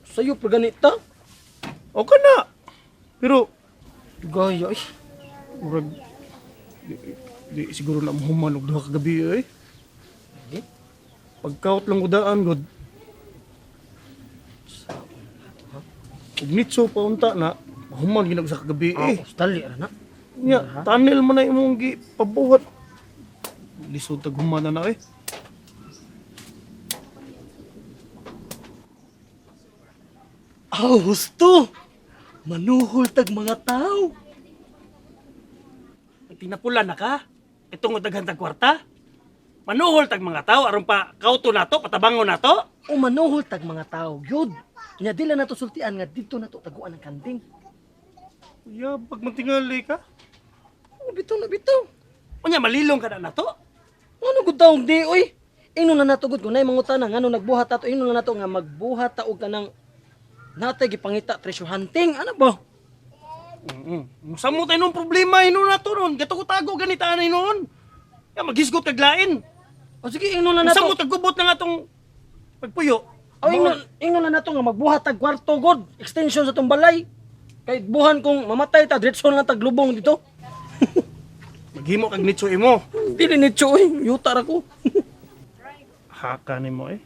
Sayo pa ganita. O ka na. Pero Gaya eh. murag di siguro na mahuman og duha ka gabi eh. Pagkaot lang udaan god. Ug nitso pa unta na mahuman ginag sa kagabi eh. Dali ara na. Nya, tunnel man na imong gipabuhat. Lisod tag humana na eh. Aw, husto. Manuhol tag mga tao. Tinapula na ka. Itong daghan tag kwarta. Manuhol tag mga tao aron pa kauto nato, patabangon nato. O manuhol tag mga tao, yun. Nya dila na to sultian nga dito na to taguan ng kanding. Ya, pag magtingali ka. Na bitaw. Unya malilong ka na nato. Ano gud taong di oy? Ingno na nato gud kunay mangutan ngano nagbuhat ato ingno na nato nga magbuhat ta og kanang natay gipangita treasure hunting. Ano ba? Saan mo tayo nung problema ino nato nun? Gato ko tago ganita na noon. Ya, maghisgot kag lain. O sige ingno na Saan nato. mo tagubot na nga tong pagpuyo? O ingno na nato nga magbuhat tag kwarto god, extension sa tong balay. Kay buhan kung mamatay ta diretso lang tag lubong dito. Maghimo kag nitso imo. Dili ni choy, yuta ra ko. Haka ni mo eh.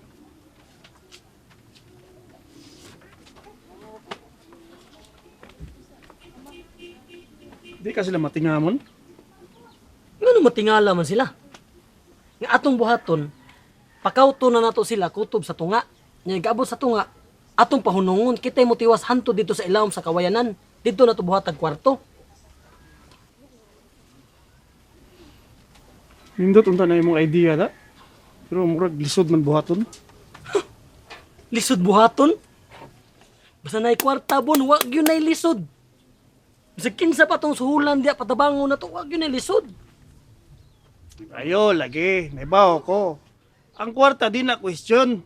Di ka sila matingamon. Ngano matingala man sila? Nga atong buhaton, pakawto na nato sila kutob sa tunga. Nya gabot sa tunga, atong pahunungon kitay mo tiwas hanto dito sa ilawom sa kawayanan. Dito na to buhatag kwarto. Nindot unta na imong idea da. Pero murag lisod man buhaton. Lisod buhaton? Basta na'y kwarta bon, wag yun na'y lisod. Basta kinsa pa tong suhulan diya patabangon na to, wag yun na'y lisod. Ayo, lagi. Naibaw ko. Ang kwarta di na question.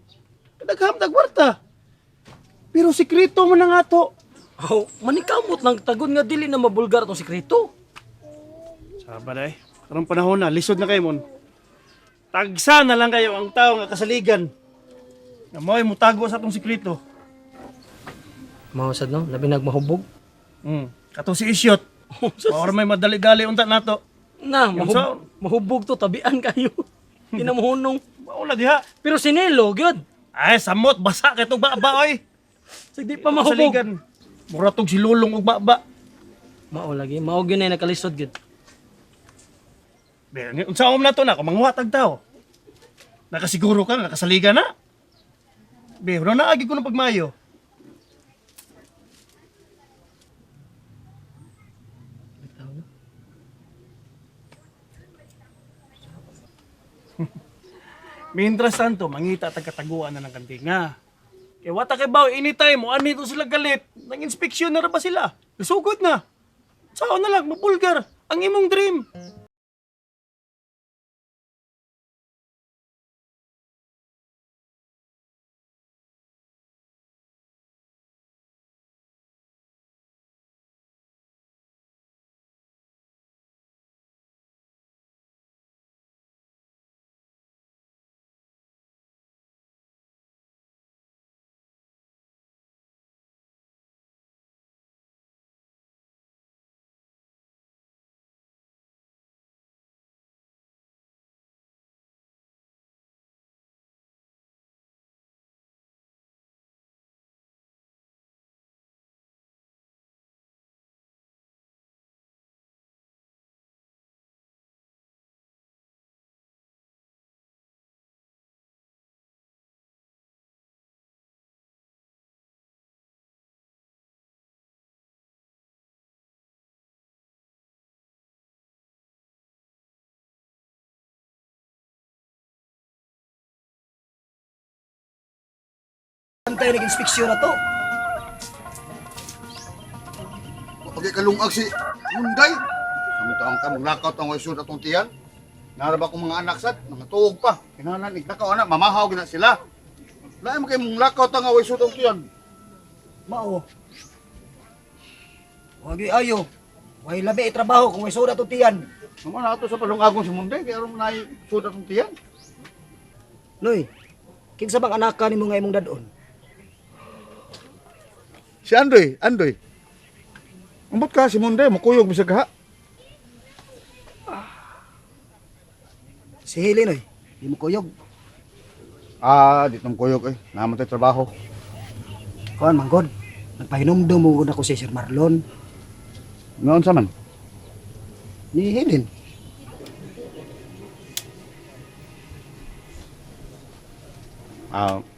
Kadagham na kwarta. Pero sikreto man na nga to. Oh, manikamot lang tagod nga dili na mabulgar tong sikreto. Saba na eh. Karong panahon na, lisod na kayo mon. Tagsa na lang kayo ang tao nga kasaligan. Nga mo'y mutago sa atong sikreto. Mahusad no, labi nagmahubog. Kato si Isyot. Or may madali-gali unta nato. Na, Yung sa- mahubog to, tabian kayo. Pinamuhunong. Wala diha. Pero sinelo, gyud. Ay, samot, basa kay itong baba, oy. Sige, di pa mahubog. Kasaligan. Mura tong silulong og baba. Mao lagi, mao gyud na nakalisod gyud. Unsa na to na, kung manghuwatag tao. Nakasiguro ka, nakasaligan na. Pero naagi ko ng pagmayo. Mientras tanto, mangita tagkataguan na ng kantinga. Kaya wata kay baw, anytime mo, anito sila galit. Nang inspeksyon na ra ba sila? Nasugod na. Sao na lang, mapulgar. Ang imong dream. Antay nag-inspeksyon na to. Pagay kalungag si Munday. Samutang ka, maglakaw tang waisod atong tiyan. Naraba kong mga anak sad, mga tuog pa. Kinahanan, ignakaw anak, mamahaw gina sila. Lain mo kayo mong lakaw tang waisod atong tiyan. Mao. Wag ayo. Way labi trabaho kung may soda to tiyan. Naman na ato sa palungagon si Munday, kaya rin na isod atong tiyan. Noy, kinsa bang anak ka nimo nga imong dadon? Si Andoy. Ambot ka si Munday, makuyog bisag ha. Si Helen oy, di mo kuyog. Ditong kuyog eh. Naman tayo trabaho. Kuan manggod. Nagpahinomdom mo ako si Sir Marlon Noon sa man? ni Helen.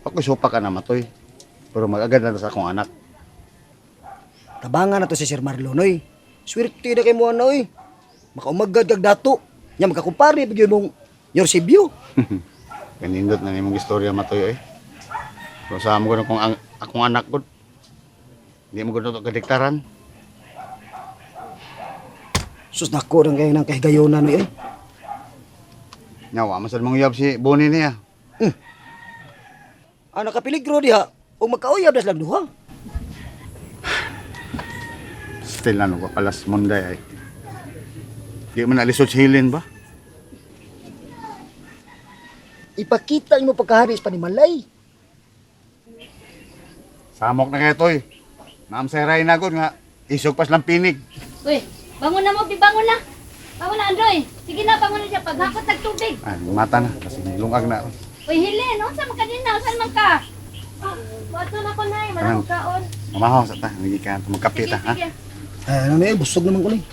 Ako sopa ka naman to eh. Pero mag-agad na sa akong anak. Tabangan na to si Sir Marlon oy. Swerte na kay mo ano oy. Makaumagad kag dato. Nya makakumpare bigyo mong Yorsibyo. Kanindot na nimong istorya matoy eh. Pero sa amo ko na kung akong anak ko. Hindi mo ko na ito kadiktaran. Sus nako nang kayo ng kahigayonan oy. Nyawa, masal mong yab si Bonnie niya. Anak ka peligro diha. O magkauyab das lang duha. Still na nung kapalas Munday ay. Di mo nalisod si Helen ba? Ipakita mo pagkaharis pa ni Malay. Samok na kayo toy. Naamseray na ko nga. Isog pas lang pinig. Uy, bangon na mo, bangon na. Bangon na, Androy. Sige na, bangon na siya. Paghakot ng tubig. Ay, mata na. Kasi lungag na. Uy, Helen, unsa man ka din na? Saan man ka? Bato na ko, Nay. Manang kaon. Mamahaw sa ta, lagi ka magkape ta, ha? Ano na busog naman ko lang.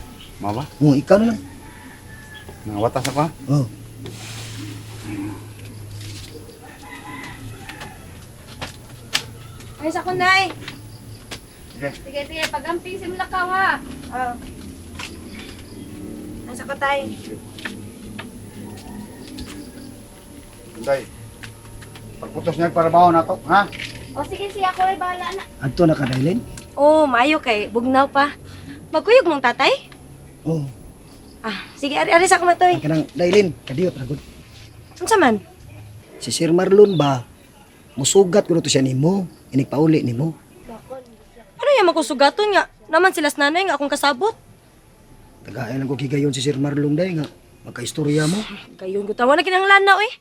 Mama, Ikaw na lang. nangawatas ako, ha? Oh. Ay, sa kunay. Sige, sige, pag-amping simula ka ha. Ah. Ay, sa kutay. Day, pagputos niya para baho na to, ha? O sige, siya ako ay bahala na. Adto na ka, Dailin? Oh, maayo kay. Bugnaw pa. Magkuyog mong tatay? Oh. Ah, sige, ari sa kumatoy. Kanang Dailin, kadiyot na gud. Unsa man? Si Sir Marlon ba, musugat ko na to siya nimo, inigpauli nimo. Ano yung makusugaton nga? Naman silas nanay nga akong kasabot. Tagaay lang ko kigayon si Sir Marlon day nga, magkaistorya mo. Gayon ko tawa na kinahanglan na, eh.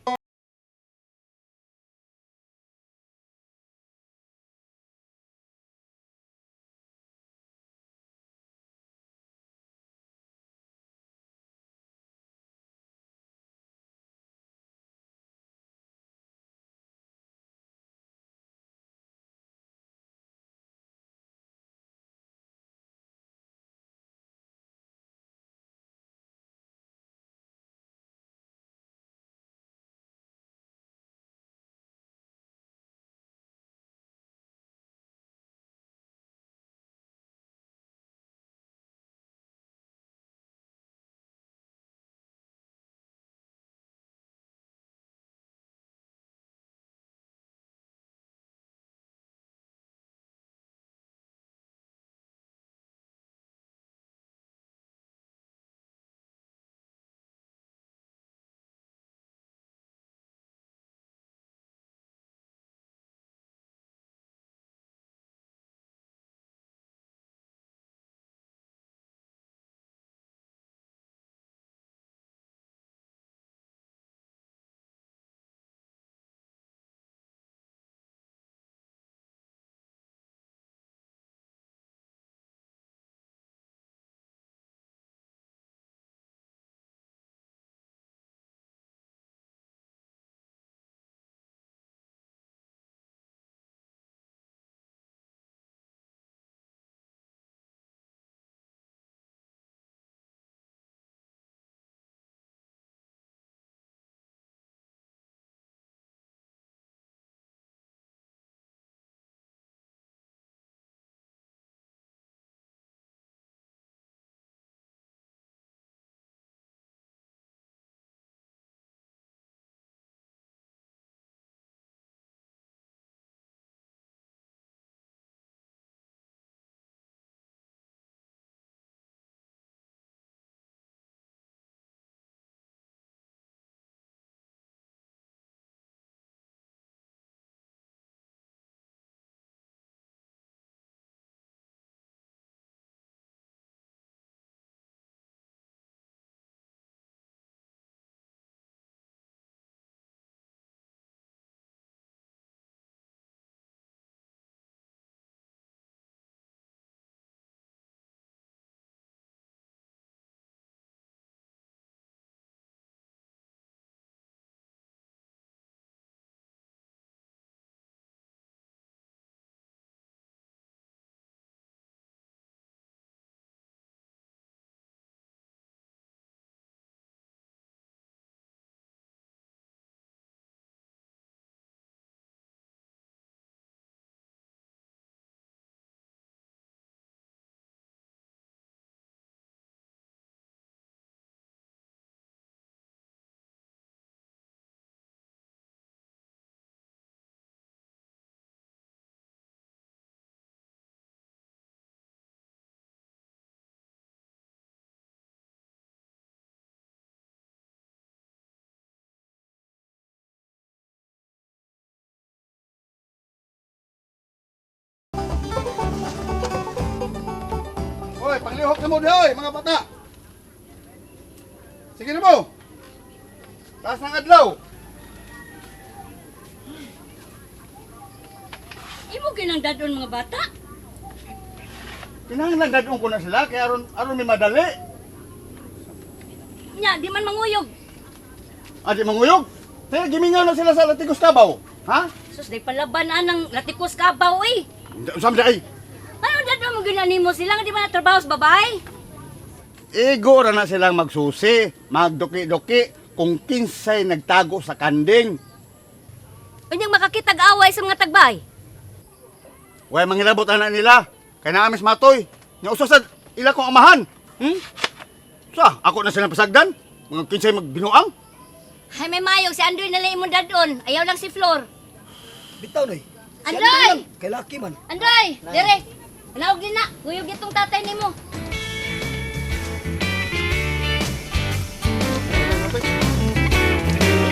Hoy, panglihok na mo di, hoy, mga bata. Sige na mo. Taas ng adlaw. Imo ginangdadon mga bata? Kinahanglan dadong ko na sila, kaya aron may madali. Nya, di man manguyog. Adi manguyog. Kaya gimingaw na sila sa Latigos Cabaw. Ha? Sus, day palabanan ng latikos kabaw eh. Usam ay. Ano dito mo ginanimo sila nga di ba natrabaho sa babae? Igo ra na silang magsusi, magduki-duki kung kinsay nagtago sa kanding. Kanyang makakitag-away sa mga tagbay. Way mangilabot ana nila. Kay naamis matoy. Nya usa sa ila kong amahan. Sa ako na silang pasagdan. Mga kinsay magbinuang. Ay, may mayog si Andoy na lang imong dadon. Ayaw lang si Flor. Bitaw noy. Andoy! Kay laki man. Andoy! Dire! Manawag din na. Guyog itong tatay ni mo.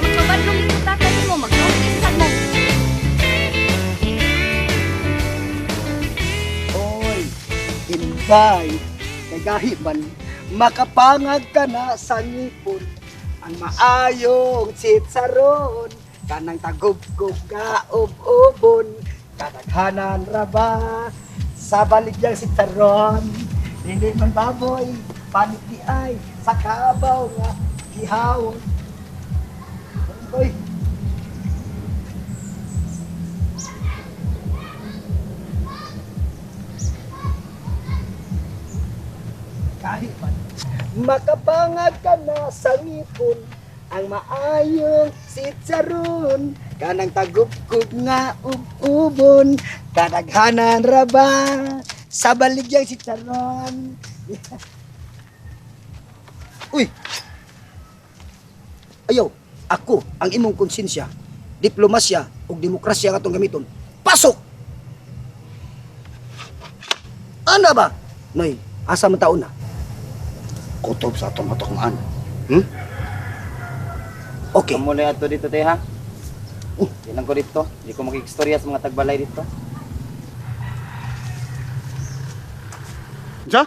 Magpabandong itong tatay ni mo. Mag-umpisa mo. Oy, inday, nagahiman, makapangag ka na sa ngipon, ang maayong sitsaron, kanang tagubgub ka ubon, kadaghanan ra ba, sa baligyang sitsaron, hindi man baboy, panit di ay, sa kabaw nga, gihawon. Oy, kahit man makapangag ka na sa ngipon ang maayong sitsaron kanang tagubgub nga ubon kadaghanan ra ba sa baligyang sitsaron. Uy, ayaw ako ang imong konsensya, diplomasya ug demokrasya nga atong gamiton. Pasok. Ano ba noy, asa man taon na Kutob sa atong matokmaan. okay. Amo na ato dito te ha. Ilang ko dito. Di ko makikistorya sa mga tagbalay dito. Ja?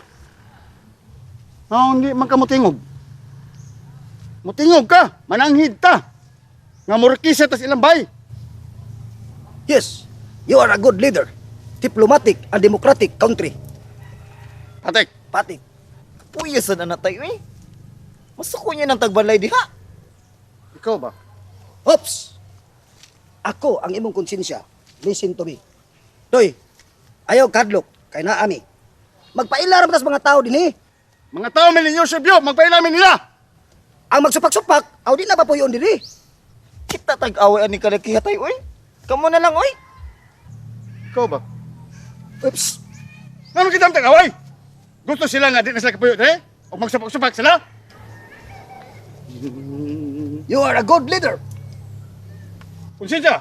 Hindi man ka mutingog. Mutingog ka, mananghid ta. Nga murkisa tas ilang bay. Yes, you are a good leader. Diplomatic and democratic country. Patek, Patik. Puyasan na tayo eh. Masuko niya ng tagbalay diha. ikaw ba? Ops! Ako ang imong konsensya. Listen to me. Toy, ayaw kadlok kay naami. Magpailar mo tas mga tao din eh. Mga tao may ninyo sebyo, magpailamin nila. Ang magsupak-supak, aw di na ba po yun din eh. Kita tag-away ani kalakiha tayo oy. Kamo na lang oy. Ikaw ba? Oops! Ngano kita tagaway? Gusto sila nga di na sila kapuyot eh? O magsupak-supak sila? You are a good leader. Konsensya,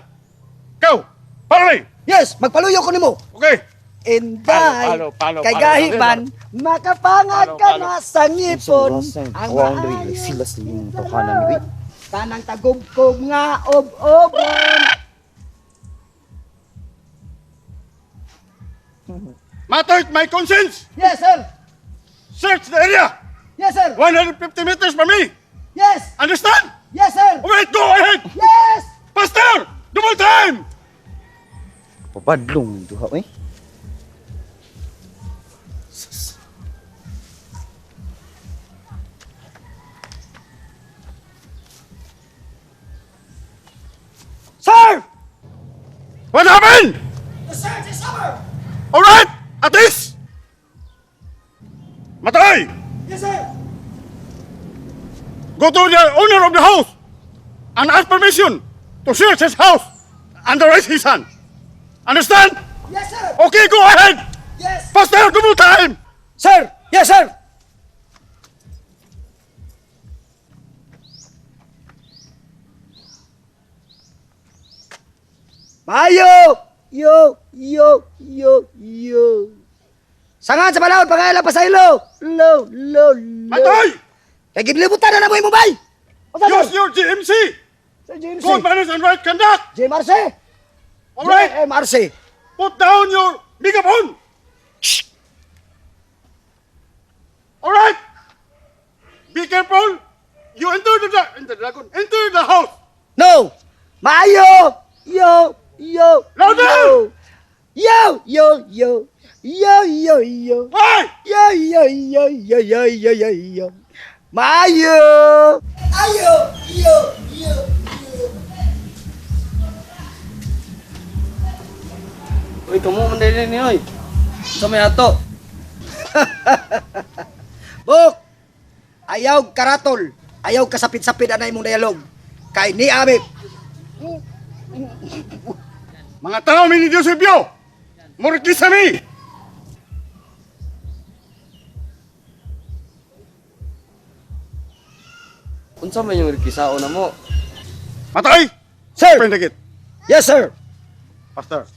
ikaw, paloy! Yes, magpaluyo ko nimo. Okay. Inday, Palo, kay palo. gahiban, makapangag ka na sa ngipon. Ang Awang maayong diri sila sa yung tokanan ni. kanang tagubkob nga ob-obon. Matoy, my conscience! Yes, sir. Search the area! Yes, sir. 150 meters from me! Yes. Understand? Yes, sir. Alright, go ahead! Yes. Faster! Double time! Papadlong duha oy. Sir. What happened? The search is over. Alright, Atis! Matay! Yes, sir. Go to the owner of the house and ask permission to search his house and arrest his son. Understand? Yes, sir. Okay, go ahead! Yes. Faster, double time! Sir. Yes, sir. Mayo! Yo! Sangan sa balawad, pangailan pa sa ilo! Lo! Matay! Kaya giblibutan na mo yung mubay! Use your GMC! Sir James Good manners and right conduct! JMRC! Alright, JMRC! put down your megaphone! Alright! Be careful! You enter the house! No! Mayo! Yo! Louder! Yo! Hey! Mayo! Ayo! Yo! Uy, kamu mandali ni oy. Sa may ato. Bok! Ayaw karatol. Ayaw kasapit-sapit anay mong dialog. Kay ni Amip. Mga tao mini Eusebio! Murkisami! Unsa man yung kisao na mo? Matay! Sir! Pendagit. Yes, sir! Pastor.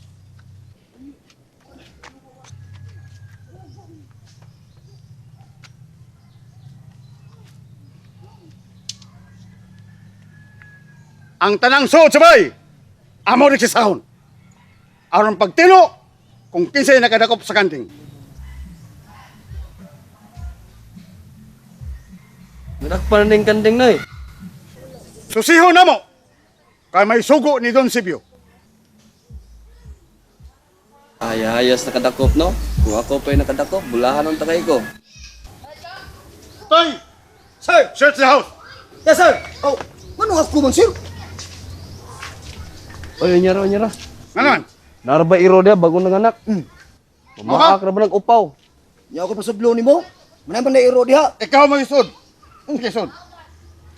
Ang tanang suot sabay, amo rin si sahon. Aron pagtino, kung kinsay nakadakop sa kanting. Nadakpan na yung kanding na eh. Susiho na mo, kay may sugo ni Don Sibio. Ayas nakadakop no? Kung ako pa'y nakadakop, bulahan ang takay ko. Toy! Sir! Search the house! Yes, sir! Oh, ano ako man, sir? Oy, nyara. Ano man? Naraba iro dia, bagong nanganak. Mamaak na ba nag-upaw? Di ako pasudlo ni mo. Manay man na iro diha. Ikaw mo isod. Sige, isod.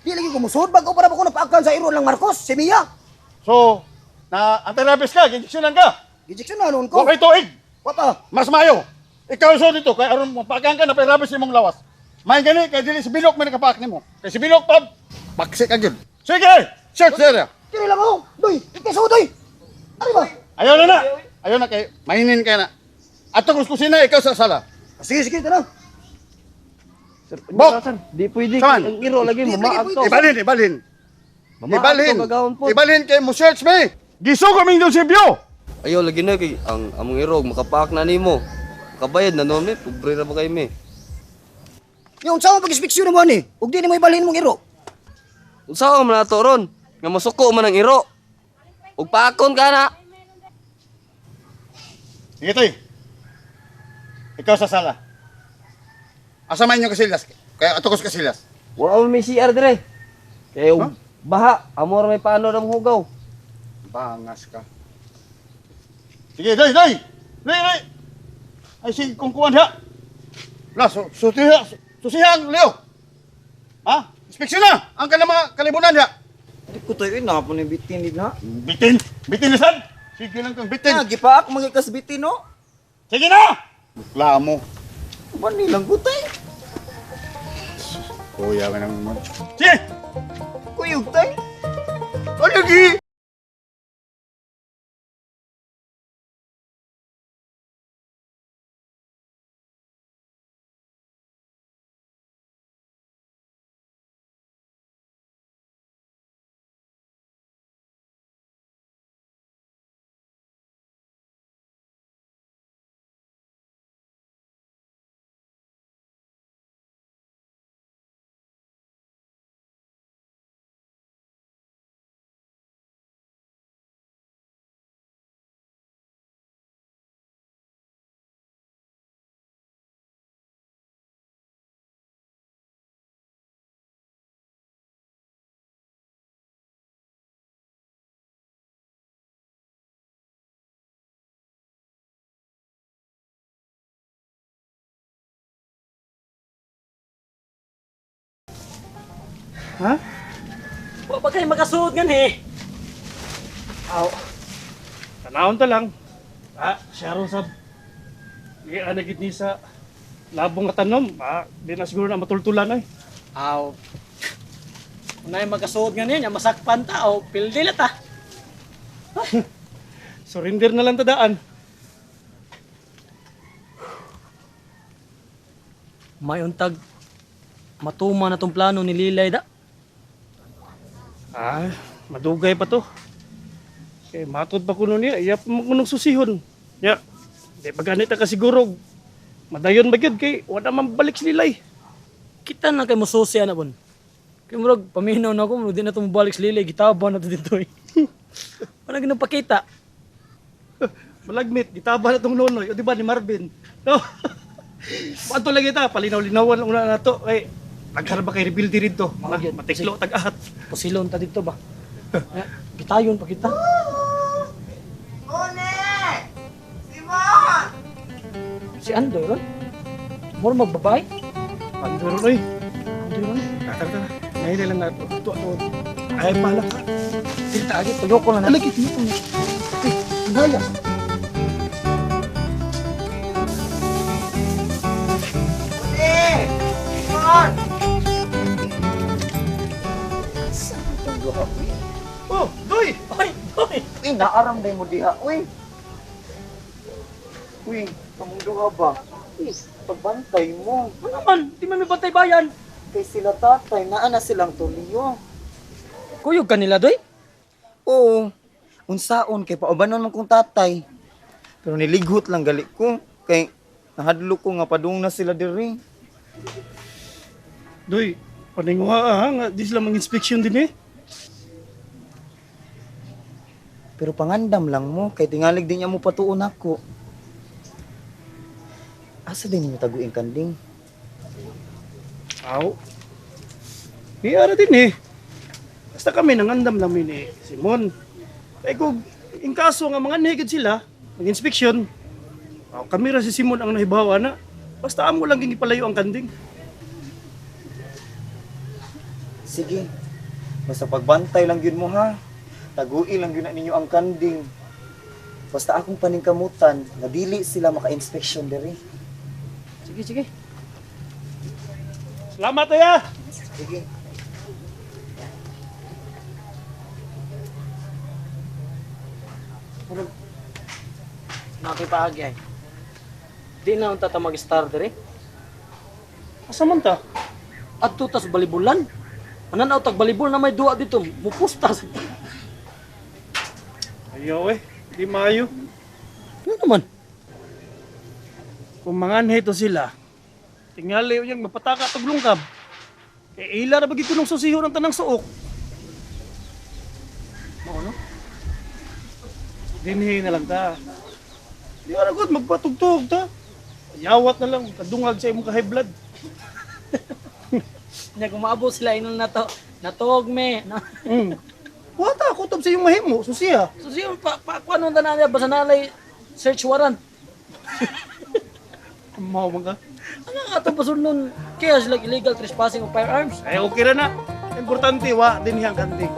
Di lagi ko musod. Bago para ba ko napaakan sa iro lang Marcos, si Mia. So, na antirabis ka, gijiksyonan ka. Gijikson na noon ko. Okay, tuig. Wapa. Mas mayo. Ikaw isod dito, kay aron mo paakan ka na pirabis imong lawas. May gani, kay dili si Bilok may nakapaak nimo. Kay si Bilok pag, paksik agad. Sige, search the area. Kini lang ako. Doy, ikaso doy. Ano ba? Ayaw na. Ayaw na kay, mahinin ka na. Ato kus kusina, ikaw sa sala. Sige, tara. Bok! Di pwede. Saman? Ang iro lagi, mamaak to. Ibalhin. Mamaak to, gagawin po. Ibalhin kay mo search me. Giso ko ming Eusebio. Ayaw lagi na kay ang among irog makapaak na nimo. Kabayad na noon, pobre ra ba kay me? Yung sa mo pag-inspeksyon mo ni, ug di ni mo ibalhin mong iro. Unsa man nato ron? Nga masuko man ang iro. Ug paakon ka na. Sige, Toy. Ikaw sa sala. Asa man yung kasilas? Kaya atukos kasilas. Wala may CR dire. Kay baha, amo ra may paano ng hugaw. Bangas ka. Sige, Doy. Doy. Ay, sige, kung kuhan ha. La, susihang, Leo. Ha? Inspeksyon na. Ang ka mga kalibunan ha. Di ko tayo na po ni bitin din ha. Bitin. Bitin lisan. Sige lang kang bitin. Gipaak magikas bitin no. Sige na. Bukla mo. Mani lang gutay. Kuya ka naman. Sige. Kuyog tay. Ano lagi? Ha? Wa ba kayo makasuot nga ni? Aw. Tanawon ta lang. Siya ron sab. Anagit ni sa labong nga tanom. Di na siguro na matultulan ay. Aw. Unay makasuot nga niya, masakpan ta o pildil ta. Surrender na lang tadaan. May untag matuma na tong plano ni Lilay da. Madugay pa to. Kay matod pa kuno niya, iya pa makunong susihon. Ya, di ba ganit ka siguro. Madayon ba yun kay wala man balik si Lilay. Kita na kay mosusi na bon. Kay murag paminaw na ako, di na to mabalik si Lilay, gitaba na to dito eh. Wala ginapakita. Malagmit, gitaba na tong nonoy. O di ba ni Marvin? No? Pato lang kita, palinaw-linawan una na to. Ay, nagharap ba kay rebuild rin to? Matiklo, tag-ahat. Pusilon ta dito ba? Gitayon pa kita. Si Andoy ron? Moro magbabae? Andor oy. Andoy ron? Tara. Ngayon lang nato. Ito. Ay pala ka. Dito agi, tuyo ko lang na. Alagit mo. Gaya. Oh, Doy! Ay, Doy! Uy, naaram day mo diha. Uy, kamong duha ba? Uy, pagbantay mo. Ano naman? Di man may bantay bayan. Kay sila tatay, naa na silang tuliyo. Kuyog ka nila, Doy? Oo, unsaon kay paubanon man kong tatay. Pero nilighot lang gali ko. Kay nahadlo ko nga padung na sila diri. Doy, paninguha nga. Di sila mag-inspection din eh. Pero pangandam lang mo, kay tingalig din niya mo patuon ako. Asa din niyo taguing kanding? Aw. Niyara din eh. Basta kami nangandam namin eh, Simon. Kaya kung in kaso nga mga naked sila, mag-inspection, kami ra si Simon ang nahibawa na. Basta amo lang ging ipalayo ang kanding. Sige, basta pagbantay lang yun mo ha. Taguin lang yun na ninyo ang kanding. Basta akong paningkamutan, na dili sila maka-inspection diri. Sige. Salamat ya! Sige. Nakipaagi ay. Di na unta ta mag-star dire. Asa man ta? Adto ta sa balibulan. Mananaw tag balibol na may duwa dito. Mupusta sa. Ayaw eh, di maayo. Ano naman? Kung mga neto sila, tingali yung mapataka at lungkab. Eh, ila na bagi ko nung susiho ng tanang suok. Ano? Dinhi na lang ta. Di ka good, magpatugtog ta. Yawat na lang, kadungag sa imong ka-high blood. Nya kung maabot sila inon na to. Natog me. Wata, kutob sa iyong mahimo, susiha. So siya paano na niya basta nalay search warrant. Mau mga. Ano nga atong pasunod kaya sila illegal trespassing of firearms? Ay, okay ra na. Importante, wa, dinhi ang kanding.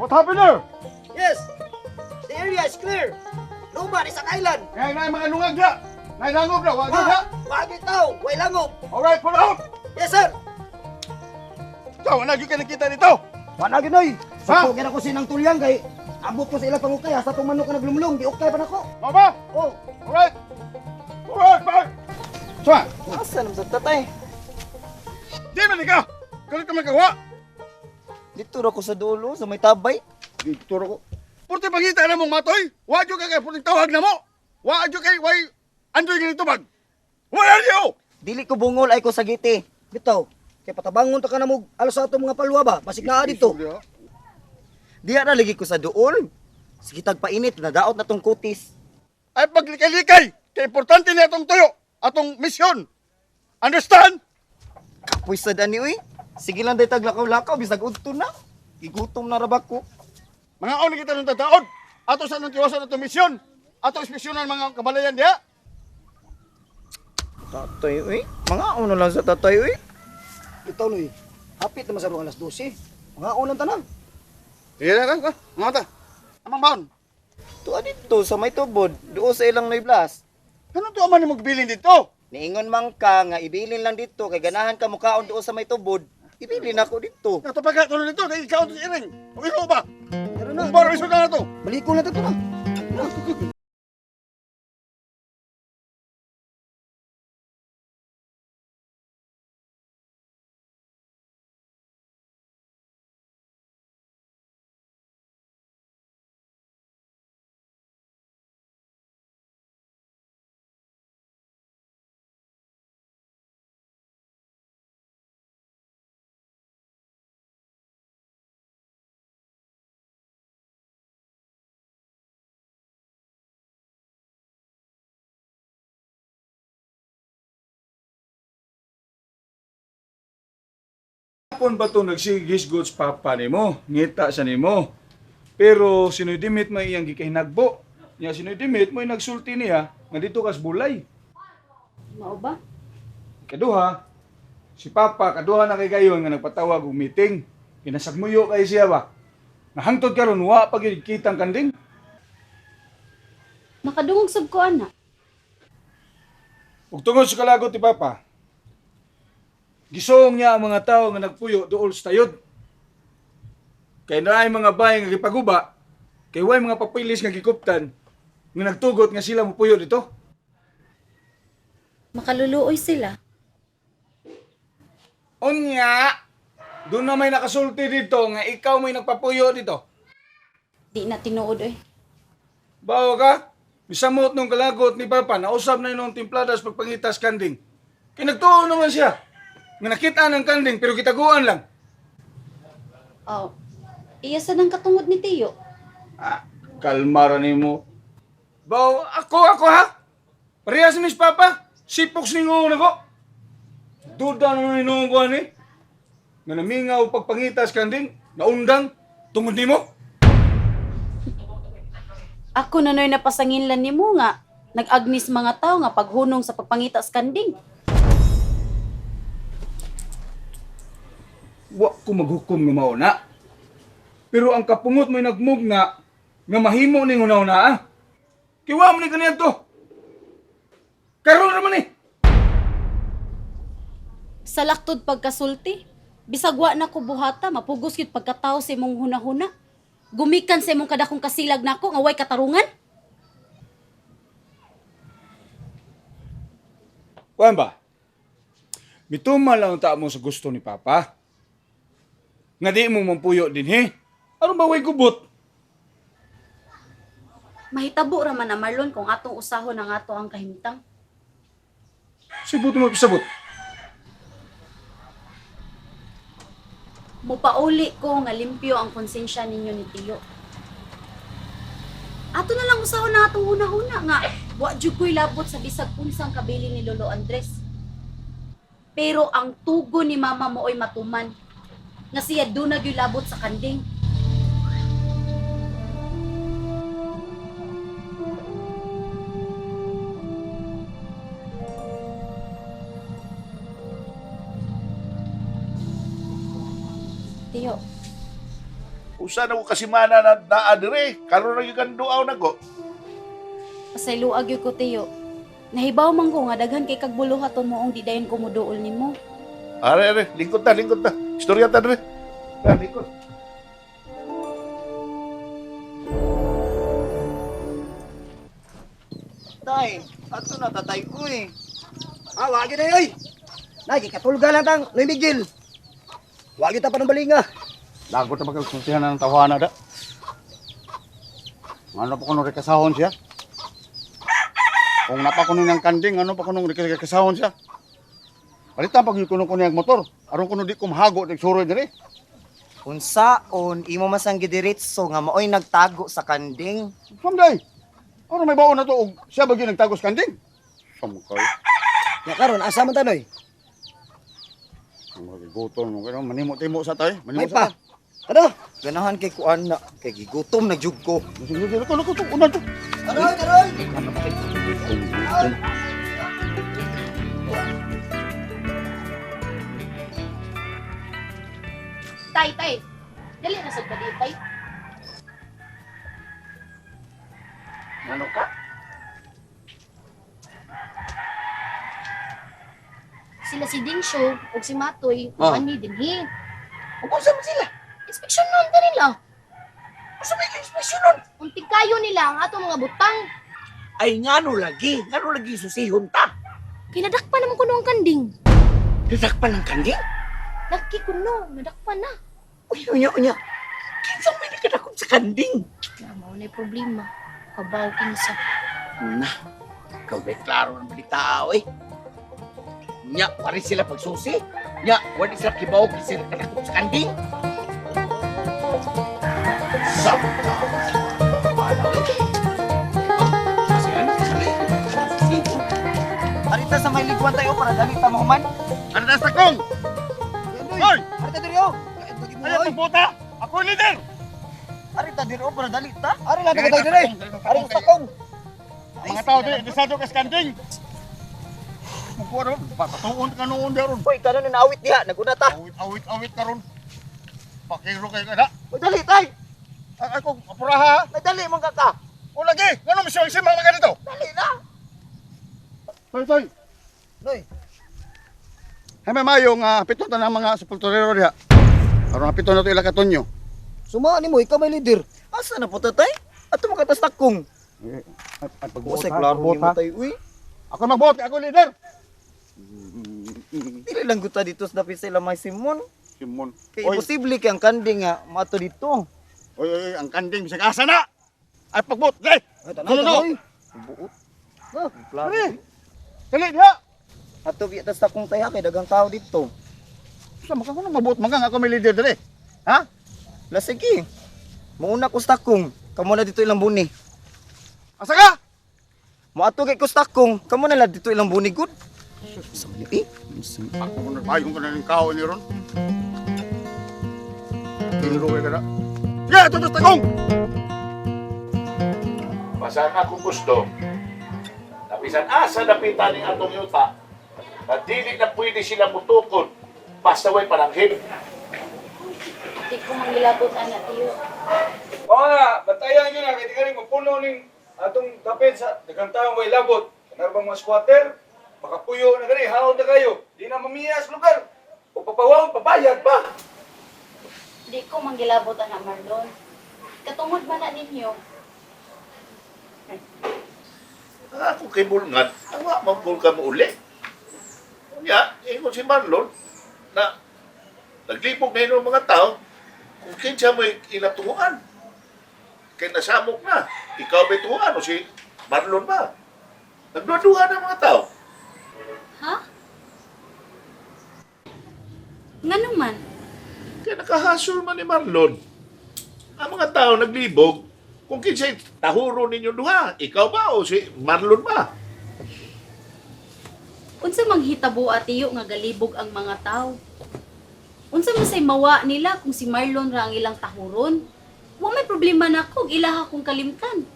What happened there? Yes! The area is clear! Luma, isang island! Kaya na mga lungag na. Nainangog na, wag na. Wag itaw! Way langob! Alright, pull out. Yes, sir! Ikaw, nagyo ka nakita dito. Wala ginoy! Sa kung ko sinang tulyang kay abot ko sa ilang pangukay, hasta itong manok ka naglumlong, di ukay pa na ko! Mau ba? Oh! Alright. Alright, bye. Saan? Asa naman sa tatay? Di man ikaw. Kalit ka magawa. Dito ra ko sa dulo, sa may tabay. Dito ko. Purti pangita na mong matoy. Wadyo ka kay purti tawag na mo. Wadyo kay way andoy ganito bag. Where are you? Dili ko bungol ay ko sa giti. Bitaw, kay patabangon ta ka na mo alas sa itong mga palwa ba? Basig na dito. Diya na lagi ko sa duol. Sige tagpainit, nadaot na tong kutis. Ay paglikay-likay. Kaya importante na itong tuyo. Atong misyon. Understand? Kapoy sa dani, uy. Sige lang day taglakaw-lakaw, bisag udto na. Igutom na rabak ko. Mga oni kita ng tataod. Ato sa nang tiwasan itong misyon. Ato inspeksyonan mga kabalayan diya. Tatay, uy. Mga ano lang sa tatay, uy. Bitaw noy. Hapit naman sa rong alas 12. Mga unang tanan. Iya na ka. Mga ta. Amang baon. Tuwa dito sa may tubod. Doon sa ilang noyblas. Ano to aman ni magbilin dito? Niingon man ka nga ibilin lang dito kay ganahan ka mukaon doon sa may tubod. Ibilin ako dito. Nato pagka tuloy dito. Kaya ikaw ito si Iring. O ikaw ba? Pero na, Baro iso na to. balik ko na ito na. Gihapon ba to nagsigisgods papa nimo? Ngita sa nimo. Pero sinoy dimit may iyang gikahinagbo. Nya sinoy dimit may nagsulti niya nga dito kas bulay. Mao ba? Kaduha, si Papa kaduha na kay gayon nga nagpatawag og meeting. Kinasagmuyo kay siya ba? Nahangtod karon wa pa gyud kitang kanding. Makadungog sab ko ana. Ug tungod sa kalagot ni Papa, gisong niya ang mga tao nga nagpuyo duol sa tayod. Kay naay mga bahay nga gipaguba, kay way mga papilis nga gikuptan nga nagtugot nga sila mopuyo dito. Makaluluoy sila. Unya, doon na may nakasulti dito nga ikaw may nagpapuyo dito. Di na tinuod eh. Bawa ka, bisamot nung kalagot ni Papa, nausap na yun ng timpladas pagpangitas kanding. Kinagtuon naman siya. Nga nakita ng kanding pero kitaguan lang. Oh. Iya sa nang katungod ni Tiyo. Kalmara ni mo. Bawa, ako ha? Parehas ni Papa, sipoks ni ngungon ako. Duda naman ni nung kuhan eh. Nga namingaw pagpangitas kanding, naundang, tungod ni mo. Ako na noy napasanginlan ni mo nga. Nag-agnis mga tao nga paghunong sa pagpangita sa kanding. Wa ko maghukom nga mauna. Pero ang kapungot mo'y nagmug nga mahimo ning una-una. Kiwa mo ni kaniya to. Karon naman eh. Sa laktod pagkasulti, bisag wa na ko buhata, mapugos gyud pagkatao sa imong hunahuna. Gumikan sa imong kadakong kasilag nako nga way katarungan. Kuan ba? Mituma lang ta mo sa gusto ni Papa. Nga di mo mampuyo din he. Ano ba way gubot? Mahitabo ra man na Marlon kung atong usahon ang ato ang kahimtang. Sibot mo pisabot. Mupauli ko nga limpyo ang konsensya ninyo ni Tiyo. Ato na lang usahon na atong una-una nga wa jud ko'y labot sa bisag unsang kabili ni Lolo Andres. Pero ang tugo ni Mama mo ay matuman nga siya doon na gyud labot sa kanding. Tiyo, Usa na ko kasi mana na naadire. Karon na yung duaw na ko. pasayloag gyud ko Tiyo. Nahibaw man ko nga daghan kay kagbuluhaton mo ang di dayon ko moduol nimo. Are, lingkod ta. Istorya ta dire. Lingkod. Tay, ato na tatay ko eh. Wagi na yoy. Lagi katulga lang tang Noy Miguel. Wagi ta pa ng balinga. Lagot na magkasultihan ng tawana da. Ano pa kuno rekasahon siya? Kung napa kuno ng kanding, ano pa kuno rekasahon siya? Palitan pag kuno kuno yung motor. Aron kuno di kumahago ng suroy dire. Unsaon imo masang gidiretso nga maoy nagtago sa kanding? Samday. Ano may baon na to og siya bagyo nagtagos kanding? Samkay. Ya karon asa man tanoy? Magigutol mo kano manimo-timo sa tay. May Manimo pa. sa. Ano? Ganahan kay kuan na kay gigutom nagjug ko. Sige, to unan to. Taroy. Tay. Dali na sa badi, tay. Ano ka? Sila si Dinsyo o si Matoy, Oh. ani din hi. Kung saan sila? Inspeksyon nun ka nila. Gusto mo yung inspeksyon nun? Unting kayo nila ang atong mga butang. Ay, ngano lagi susihon ta. Kinadakpan naman ko ang kanding. Dadakpan ng kanding? Laki ko no, nadakpan na. Unya. Kinsang may nakadakot sa kanding. Namo na problema. Kabaw kinsa. Na, ikaw ba'y klaro ng balita, eh. Nya, wari sila pagsusi. Nya, wari sila kibaw, wari sila kadakot sa kanding. Arita sa may liguan tayo para dali ta mahuman. Ano na sa kong? Hoy! ta diri oh. Kahit lagi mo Ayaw oy. pagbuta! Ako yung leader! Ari ta diri para dali ta. Ari lang ta diri. Ari sa kong. Mga tao di, disado ka skanding! Magkuha ron, papatuon ka noon daron. Hoy, kanon na awit diha, naguna ta. Awit ka ron. Pakiro kayo ka na. Dali tay. Ako, apuraha. Dali mong kaka. O lagi, ganun misyo ang simang mga ganito. Dali na. Toy. Noy. Hay may mayong pito ta ng mga sepulturero diha. Aron pito na to ila katonyo. Suma ni mo ikaw may leader. Asa na po tay? Ato makatas takong. At Usay klaro ni mo tay uy. Ako magbot, ako leader. Dili lang guta dito sa dapit sa ilang may Simon. Simon. Kay imposible kay ang kanding nga mato dito. Oy, ang kanding bisag asa na. Ay pagbot, dai. Ay tanay Tulo, tanay. Buot. Klaro. Klaro. Dali diha. Ato biya tas takong tay kay dagang tao dito. Sa maka kuno mabuot magang ako may leader dali. Ha? La sige. Mauna ko sa takong. Kamo na dito ilang buni. Asa ka? Maato kay ko sa takong. Kamo na la dito ilang buni gud. Sabi eh. Ako mo nagbayong ka na ng kao ni ron. Tinuruwi ka na. Sige, ito basta kong! Basan ako gusto, napisan asa napitan ni atong yuta, na dili na pwede sila mutukod, basta way pananghid. Di ko mangilabot anak tiyo. Oo na, bantayan nyo na, kaya di ka rin mapuno ning atong dapit sa dagang taong way labot. Kanarbang mga squatter, makapuyo na gani, haon na kayo. Di na mamiyas lugar. O papawawon, pabayad pa. Di ko manggilabot anak Marlon. Katungod man na ninyo. Ako kay Bulngan, ang mabul ka mo uli. Kanya, ingon si Marlon, na naglipog na yun ang mga tao, kung kinsa mo ilatunguan. Kaya nasamok na, ikaw ba tunguan o si Marlon ba? Nagduduhan ang mga tao. Ha? Nga naman. Kaya nakahasol man ni Marlon. Ang mga tao naglibog, kung kinsay tahuro ninyo duha, ikaw ba o si Marlon ba? Unsa mang hitabo atiyo nga galibog ang mga tao? Unsa man say mawa nila kung si Marlon ra ang ilang tahuron? Wa may problema nako, ilaha kong kalimtan.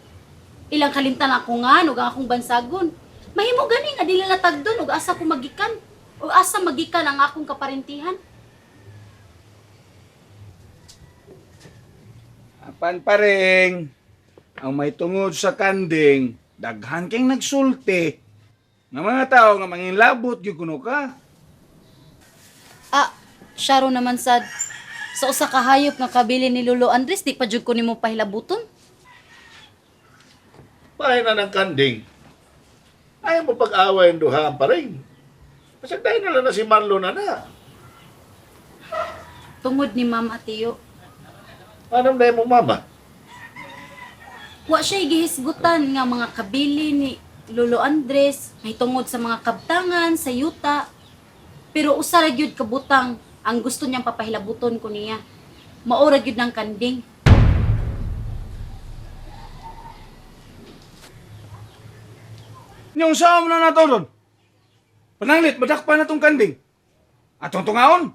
Ilang kalimtan ako nga, ug ang akong bansagon. Mahimo gani nga dili latagdon ug asa ko magikan. O asa magikan ang akong kaparentihan. Apan pa rin, ang may tungod sa kanding, daghan kang nagsulti. Nga mga tao nga manginlabot, yung kuno ka. Ah, syaro naman sad. Sa usa ka hayop nga kabili ni Lolo Andres, di pa jud ko nimo pahilabuton. Pahay na ng kanding. Ayaw mo pag-away ang duhaan pa rin. Kasi dahil na lang na si Marlon na. Tungod ni Mama Tiyo. Anong dahil mo, mama? Wa siya gihisgutan nga mga kabili ni Lolo Andres, may tungod sa mga kabtangan, sa yuta. Pero usa ra gyud kabutang ang gusto niyang papahilabuton ko niya. Maura gyud ng kanding. Yung saan mo na nato ron? Pananglit, madakpan na tong kanding. Atong tungaon.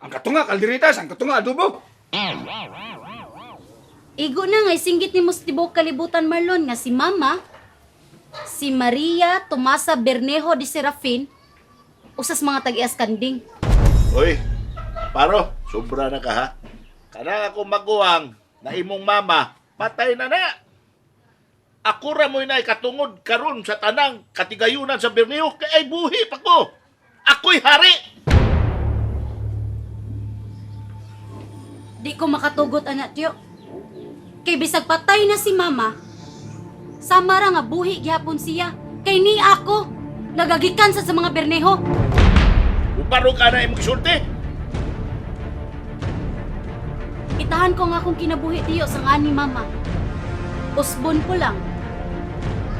Ang katunga, kaldiritas. Ang katunga, adobo. Igo na nga, singgit ni Mustibok kalibutan Marlon nga si Mama, si Maria Tomasa Bernejo de Serafin, usas mga tag-ias kanding. Uy, paro, sobra na ka ha. Kana ako maguwang na imong mama, patay na na. Ako ra mo'y na katungod karon sa tanang katigayunan sa Bermejo kay ay buhi pa ko. Ako'y hari. Di ko makatugot anak tiyo. Kay bisag patay na si Mama, sama ra nga buhi gyapon siya. Kay ni ako, nagagikan sa mga Bernejo. Uparo ka na imong isulti. Itahan ko nga akong kinabuhi tiyo sa nga ni Mama. Usbon ko lang.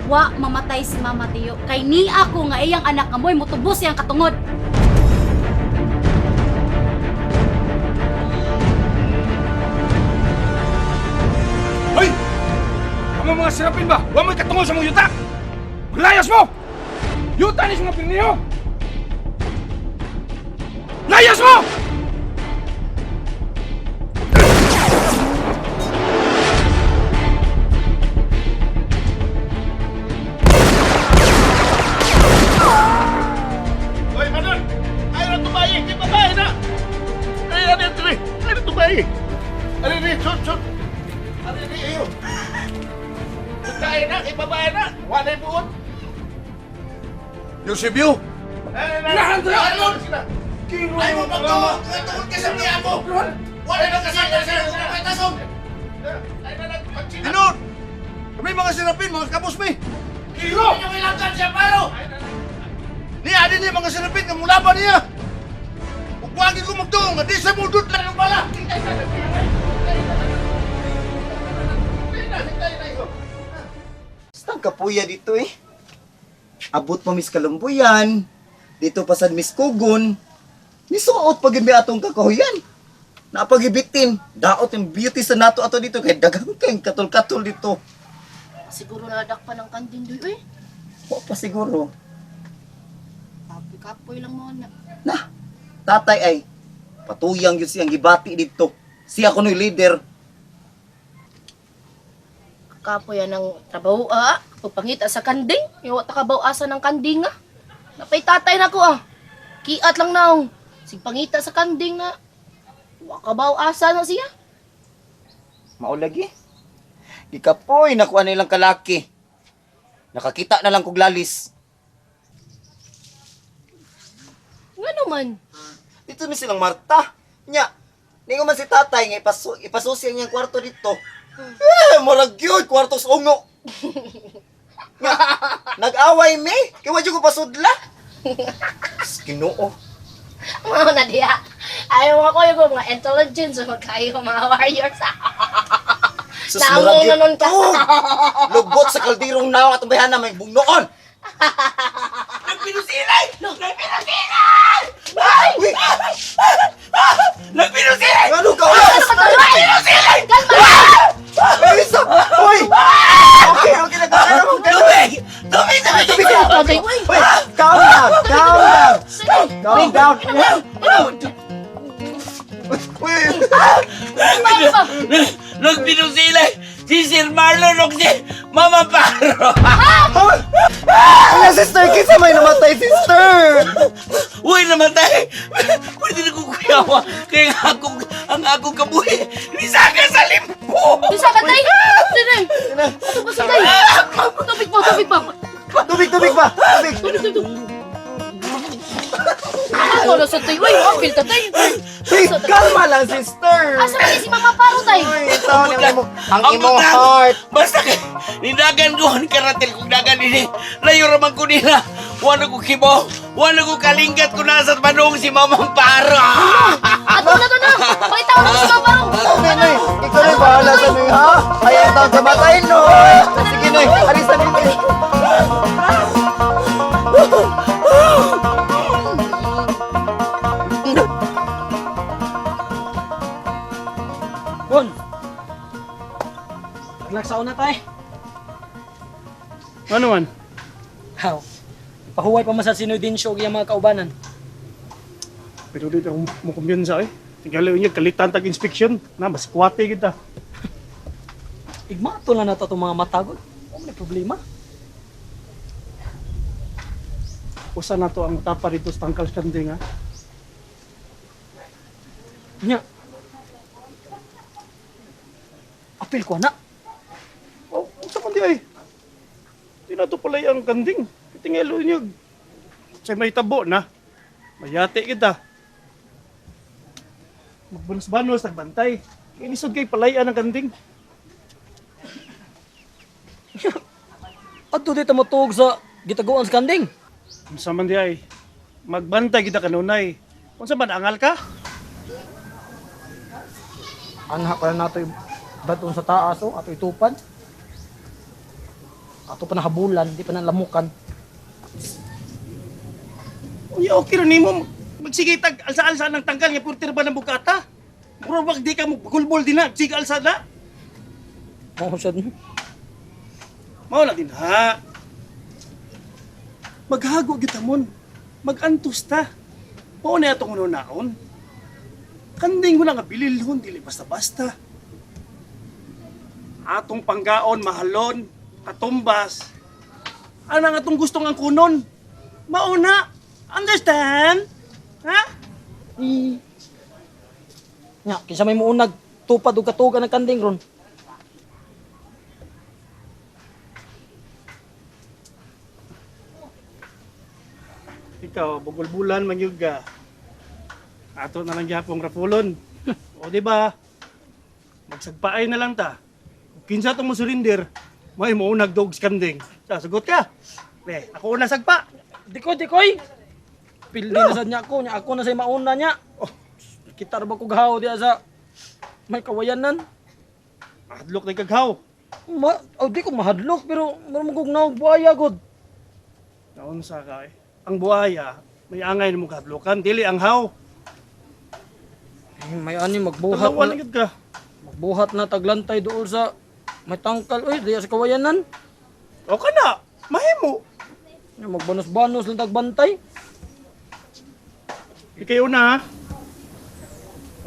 Wa mamatay si Mama tiyo. Kay ni ako nga iyang anak nga mo'y mutubos siyang katungod. Hoy! Kamu mga sirapin ba? Huwag mo'y katungod sa mga yuta! Layas mo! Yuta ni mga Bernejo! Layas mo! Eusebio! Ay mo pa to! Katungod ka sa niya mo! Wala na kasi sa pagkatason! Dinod! Kami mga sinapin, mga kapos mi! Hiro! Hindi nyo kailangan siya, paro! Niya, din niya mga sinapin, kamulaban niya! Huwag ko magtuong, nga di sa mudot lang ng bala! Basta kapuya dito eh. Abot pa Miss Kalumbuyan. Dito pa sa Miss Kugon. Nisuot pag may atong kakahuyan. Napagibitin. Daot yung beauty sa nato ato dito. Kaya dagang kayong katol-katol dito. Siguro nadak pa ng kanding doy, O pa siguro. Kapoy lang mo na. Nah, tatay ay patuyang yun siyang gibati dito. Siya kuno'y leader. Kapoy yan ng trabaho pagpangita sa kanding. Yung wata kabaw-asa ng kanding Napay tatay na ko Kiat lang naong. Sigpangita sa kanding na. Wakabaw-asa na siya. Maulagi. Ikapoy, nakuha nilang kalaki. Nakakita na lang kog lalis. Nga naman. Dito mi silang Marta. Nya, ningo man si tatay nga ipasusi ang iyang kwarto dito. Murag yun, kwarto sa ungo. Nga, nag-away mi, kaya wadyo ko pasudla. Ginoo. Mga na diya. Ayaw ako yung mga intelligence o magkayo mga warriors. Sus, Namo murag na nun yun. ka. Lugbot sa kaldirong naong at bayan na may bugnoon. Nagpinusilay! Nagpinusilay! Uy! Nagpinusilay! Ano ka? Nagpinusilay! Ay, isa! Uy! Okay, nagkakala mo. Tubig! Tubig! Tubig! Tatay, uy. Wait, calm down! Calm down! Calm down! Wait! Nagpinusilay! Si Sir Marlon o si Mama Paro! Ano, sister? Kinsa may namatay, sister? Uy, namatay! Pwede na kukuyawa kaya ang akong kabuhi nisaka sa limpo! Bisa ka tay. Tinay. Ano ba sa tay? Tubig pa, tubig pa. Tubig pa! Tubig! Ano na sa tay? Uy, apil ta tay. Hey, kalma lang, sister! Asa man si Mama Paro tay? Uy, taon ang Ang imong butang. heart! Basta kay nindagan ko ang karatil kong dagan ini. Layo raman ko nila. Wala ko kibo. Wala ko kalinggat ko nasa manong si Mamang Paro. Ato na to na. Pakita mo si Mama Paro. Okay, Noy. Ikaw na bahala sa Noy, ha? Ayaw taon sa matay, Noy! Sige, Noy. Alis na, Noy. Bon! Naglaksaon na tayo. Ano man? How? Pahuway pa man sa Sinoy din siya yung mga kaubanan. Pero dito akong mukumbiyansa Tinggalin niya, kalitan tag-inspeksyon. Na, mas kwate kita. Igmato na nato itong mga matagod. Ano may problema? Usa na to ang tapa dito sa tangkal kanding, ha? Nya. Apil ko na. Oh, sa kundi ay. Di na to pala ang kanding. Tingalo niyo. Say may tabo na. Mayate kita. Magbanos-banos, nagbantay. Inisod kay palayan ang kanding. Adto dito mo tuog sa gitaguan sa kanding. Unsa man di ay. Magbantay kita kanunay. Unsa man angal ka? Anha pa na nato yung baton sa taas ato itupad. Ato pa nahabulan, di pa nalamukan. Uy, okay rin mo. Magsige tag alsa-alsa ng tanggal nga purtir ba ng bukata? Pero wag di ka mo gulbol din na. Sige alsa na. Mao sad. Mao na din ha. Maghago kita mon. Magantos ta. Mao na atong naon. Kanding mo na nga bililhon dili basta-basta. Atong panggaon mahalon, katumbas. Ano nga atong gustong ang kunon? Mauna. Understand? Ha? Nya, kinsa may muunag tupad og katugan ng kanding ron. Ikaw, bugol-bulan, mangyug ka. Ato na lang gyapong rapulon. O di ba? Magsagpaay na lang ta. Kung kinsa tong surrender, may mo nagdog skanding. Sagot ka. Ako una sagpa. Dikoy. Pildi na sad niya ako na say mauna niya. Oh, kita ra ba kog haw diya sa may kawayanan? Mahadlok na kaghaw. Di ko mahadlok pero marumugog na og buaya gud. Naunsa ka eh. Ang buhaya, may angay na mong kahadlokan, dili ang haw. May ani magbuhat Tanawan na. na ka. Magbuhat na taglantay dool sa may tangkal oy diya sa kawayanan. O ka na, mahimo. Magbanos-banos lang tagbantay. Ikaw na ha.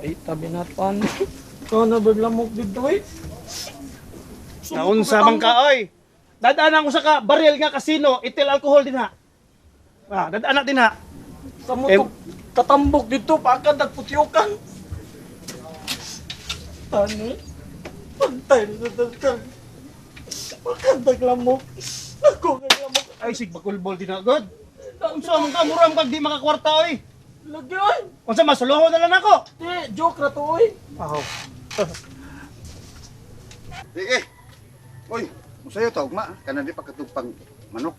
Ay tabi na pan. Kana baglamok dito eh. Naunsa man ka oy. Dadaanan ko sa ka baril nga kasino, itil alcohol din ha. Dadaanan din ha. Sa mo to katambok dito pagka nagputyokan. Tani. Pantay na tagkan. Pagka naglamok. Ako naglamok. Ay sig bakulbol din agad. Unsa man ka murang pag di makakwarta oy. Lagi oy. Unsa masuluhon na lang ako. Joke ra to oy. Aho. Sige. Uy, musayo tawag ma. Kana di pagkatugpang manok.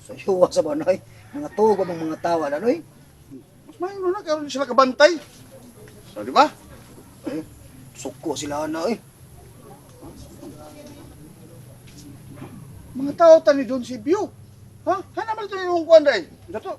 So, yuwa sa banoy. Mga tugo ng mga tawa na, noy. Mas mayo na karon sila kabantay. So, di ba? Suko sila na, eh. Mga tao tani doon si Bio. Ha? Hanaman ito yung kuwan dahil. Dato,